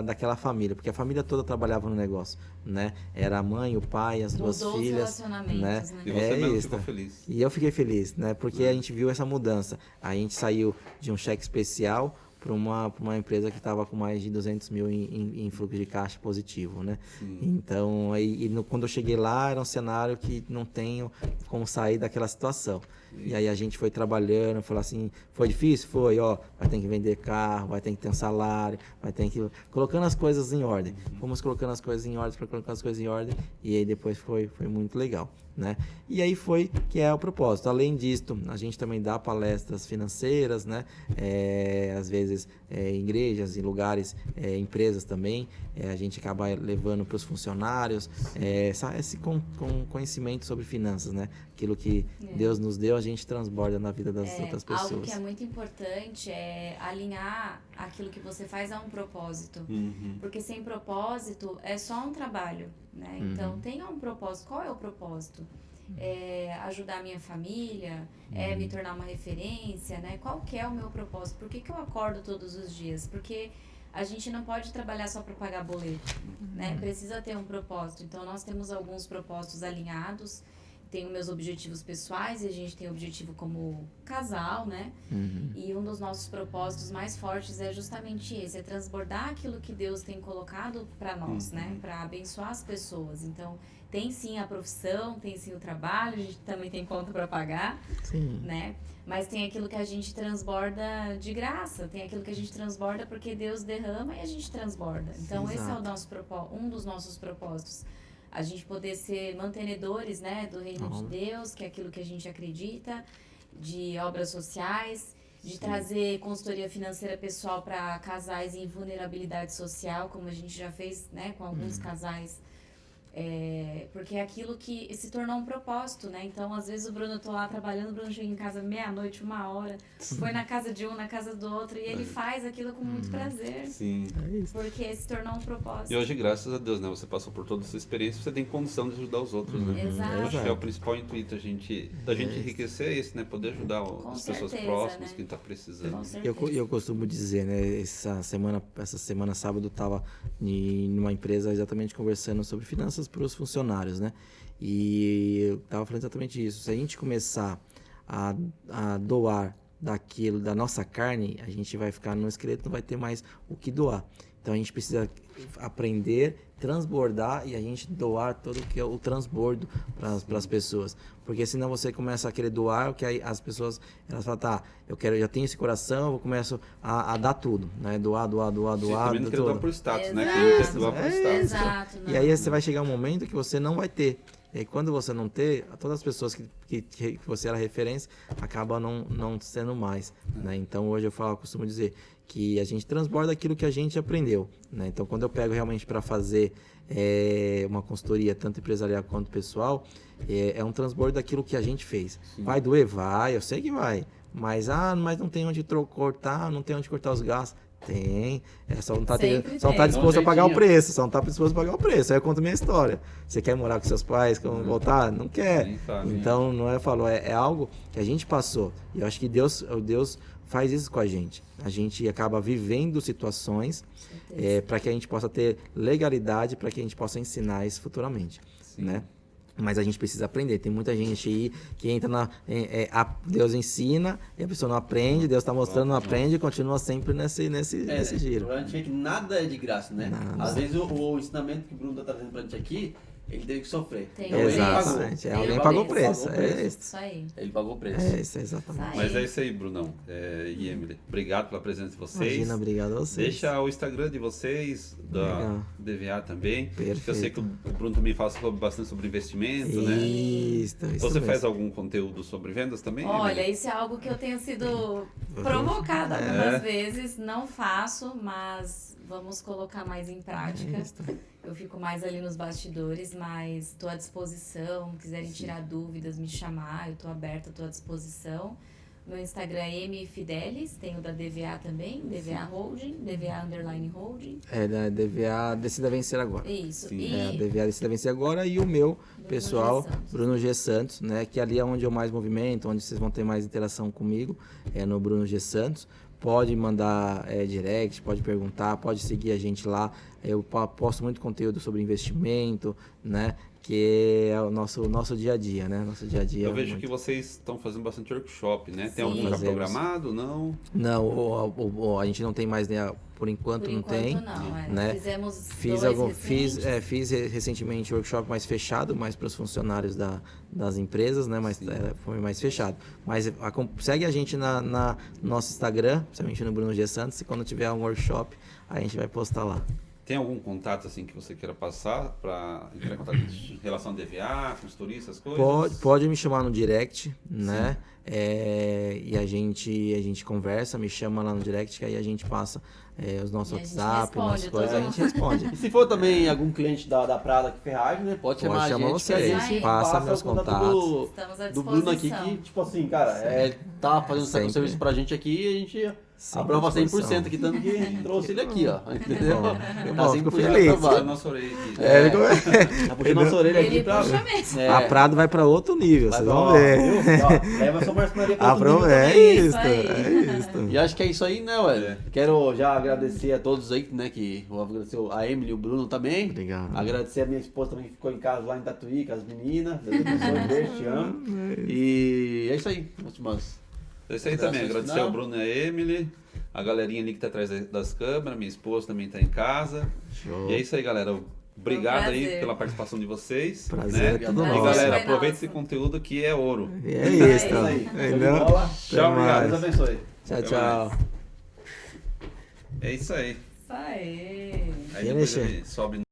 daquela família, porque a família toda trabalhava no negócio, né? Era a mãe, o pai, as duas Mudou os filhas, relacionamentos, né? E você mesmo isso. ficou feliz. E eu fiquei feliz, né? Porque a gente viu essa mudança. A gente saiu de um cheque especial para uma empresa que estava com mais de 200 mil em fluxo de caixa positivo, né? Então, quando eu cheguei lá, era um cenário que não tenho como sair daquela situação. E aí a gente foi trabalhando, falou assim, foi difícil? Foi, vai ter que vender carro, vai ter que ter um salário, vai ter que... Colocando as coisas em ordem. Fomos colocando as coisas em ordem, e aí depois foi muito legal, né? E aí foi que é o propósito. Além disso, a gente também dá palestras financeiras, né? Às vezes em igrejas, em lugares, empresas também. A gente acaba levando para os funcionários esse conhecimento sobre finanças, né? Aquilo que Deus nos deu, a gente transborda na vida das outras pessoas. Algo que é muito importante é alinhar aquilo que você faz a um propósito. Porque sem propósito é só um trabalho, né? Então tenha um propósito. Qual é o propósito? Ajudar a minha família, me tornar uma referência, né? Qual que é o meu propósito? Por que eu acordo todos os dias? Porque a gente não pode trabalhar só para pagar boleto, né? Precisa ter um propósito. Então nós temos alguns propósitos alinhados. Tenho meus objetivos pessoais e a gente tem objetivo como casal, né? E um dos nossos propósitos mais fortes é justamente esse, é transbordar aquilo que Deus tem colocado para nós, né? Para abençoar as pessoas. Então, tem sim a profissão, tem sim o trabalho, a gente também tem conta para pagar, né? Mas tem aquilo que a gente transborda de graça, tem aquilo que a gente transborda porque Deus derrama e a gente transborda. Então, esse é o nosso um dos nossos propósitos. A gente poder ser mantenedores, né, do reino de Deus, que é aquilo que a gente acredita, de obras sociais, de trazer consultoria financeira pessoal para casais em vulnerabilidade social, como a gente já fez, né, com alguns casais. Porque é aquilo que se tornou um propósito, né? Então, às vezes o Bruno, eu tô lá trabalhando, o Bruno chega em casa meia-noite, 1h, foi na casa de um, na casa do outro, e ele faz aquilo com muito prazer. Sim. Porque se tornou um propósito. E hoje, graças a Deus, né? Você passou por toda essa experiência, você tem condição de ajudar os outros, né? Exato. Eu acho que é o principal intuito da gente enriquecer é esse, né? Poder ajudar as pessoas próximas, né? quem está precisando. Com certeza. Eu costumo dizer, né? Essa semana sábado, eu estava em uma empresa exatamente conversando sobre finanças para os funcionários, né? E eu estava falando exatamente isso. Se a gente começar a doar daquilo, da nossa carne, a gente vai ficar no esqueleto, não vai ter mais o que doar. Então a gente precisa aprender, transbordar e a gente doar todo o que é o transbordo para as pessoas. Porque senão você começa a querer doar, que aí as pessoas elas falam, tá, já tenho esse coração, eu começo a dar tudo, né? Doar. Também não quer doar por status, né? Exato. Quem quer doar por status. Exato. E aí você vai chegar um momento que você não vai ter. E aí, quando você não ter, todas as pessoas que você era referência acabam não sendo mais, né? Então hoje eu costumo dizer que a gente transborda aquilo que a gente aprendeu, né? Então quando eu pego realmente para fazer uma consultoria tanto empresarial quanto pessoal, é um transbordo daquilo que a gente fez. Sim. Vai doer? Vai, eu sei que vai. Mas não tem onde cortar, não tem onde cortar os gastos. Tem. Só não tá, Sempre só não tá tem. disposto a pagar o Jeitinho. preço. Só não tá disposto a pagar o preço. Aí eu conto a minha história. Você quer morar com seus pais, quer voltar? Não quer. Nem sabe. Então, não é, falou, é algo que a gente passou. E eu acho que Deus faz isso com a gente. A gente acaba vivendo situações para que a gente possa ter legalidade, para que a gente possa ensinar isso futuramente, né? Mas a gente precisa aprender. Tem muita gente aí que entra Deus ensina e a pessoa não aprende, Deus está mostrando, não aprende e continua sempre nesse giro. A gente vê que nada é de graça, né? Nada. Às vezes o ensinamento que o Bruno tá trazendo pra gente aqui, ele teve que sofrer. Tem. Então, ele Exatamente. pagou. Alguém Ele pagou o preço. pagou o É isso. Isso aí. Ele pagou o preço. É isso, exatamente. Mas é isso aí, Brunão e Emily. Obrigado pela presença de vocês. Imagina, obrigado a vocês. Deixa o Instagram de vocês, da Legal. DVA também. Perfeito. Que eu sei que o Bruno também fala bastante sobre investimento, né? Isso Você mesmo. faz algum conteúdo sobre vendas também? Olha, Emily? isso é algo que eu tenho sido provocada algumas vezes. Não faço, mas vamos colocar mais em prática. Isso. Eu fico mais ali nos bastidores, mas estou à disposição. Quiserem tirar dúvidas, me chamar, eu estou aberta, estou à disposição. Meu Instagram é mfidelis, tem o da DVA também, DVA Holding, DVA_Holding. Da DVA Decida Vencer Agora. Isso. Sim. A DVA Decida Vencer Agora e o meu pessoal, G. Santos. Bruno G. Santos, né? Que ali é onde eu mais movimento, onde vocês vão ter mais interação comigo, é no Bruno G. Santos. Pode mandar direct, pode perguntar, pode seguir a gente lá. Eu posto muito conteúdo sobre investimento, né? Que é o nosso dia a dia, né? Nosso dia a dia. Eu vejo muito... que vocês estão fazendo bastante workshop, né? Tem Sim. algum já Fazemos. programado? Não? Não, a gente não tem mais, né? Por enquanto, Por não enquanto tem. não, né? Fizemos Fiz dois recentes. fiz recentemente workshop mais fechado, mais para os funcionários das empresas, né? Mas foi mais fechado. Mas segue a gente no nosso Instagram, principalmente no Bruno G. Santos, e quando tiver um workshop, a gente vai postar lá. Tem algum contato assim que você queira passar para entrar em contato em relação a DVA, consultoria, essas coisas? Pode me chamar no direct, né? E a gente conversa, me chama lá no direct, que aí a gente passa os nossos E a gente WhatsApp, responde nossas coisas, a todo gente responde. E se for também algum cliente da Prada que ferragem, né? Pode chamar a gente. você, que a gente passa meus o contato contatos. Estamos à do Bruno aqui, disposição. que, tipo assim, cara, tá fazendo Sempre. serviço pra gente aqui e a gente Sempre aprova à disposição. 100% aqui, tanto que trouxe ele aqui, ó. Entendeu? Que Tá bom, fico 100% feliz. Puxa a aprovado. nossa orelha aqui. Tá puxando nossa orelha aqui Ele pra... puxa mesmo. É. A Prado vai para outro nível, Mas, vocês ó, vão ver. viu? Ó, leva sua marcenaria pra outro nível É também. isso, aí. é isso. E acho que é isso aí, né, ué? Quero já agradecer a todos aí, né, que vou agradecer a Emily e o Bruno também. Obrigado. Agradecer a minha esposa também que ficou em casa lá em Tatuí, com as meninas. Deus abençoe, beijo, te amo. E é isso aí, últimas. É isso aí também, Abraço agradecer final. ao Bruno e a Emily, a galerinha ali que tá atrás das câmeras, minha esposa também tá em casa. Show. E é isso aí, galera. Obrigado Foi um aí prazer. pela participação de vocês. Prazer é né? tudo E nosso. galera, Foi aproveita nosso. esse conteúdo que é ouro. E é isso, É isso aí. entendeu? Show de bola. Tchau, Até mais. Deus abençoe. Tchau, Até tchau. É isso aí. Isso aí. Aí Quem depois mexer? ele sobe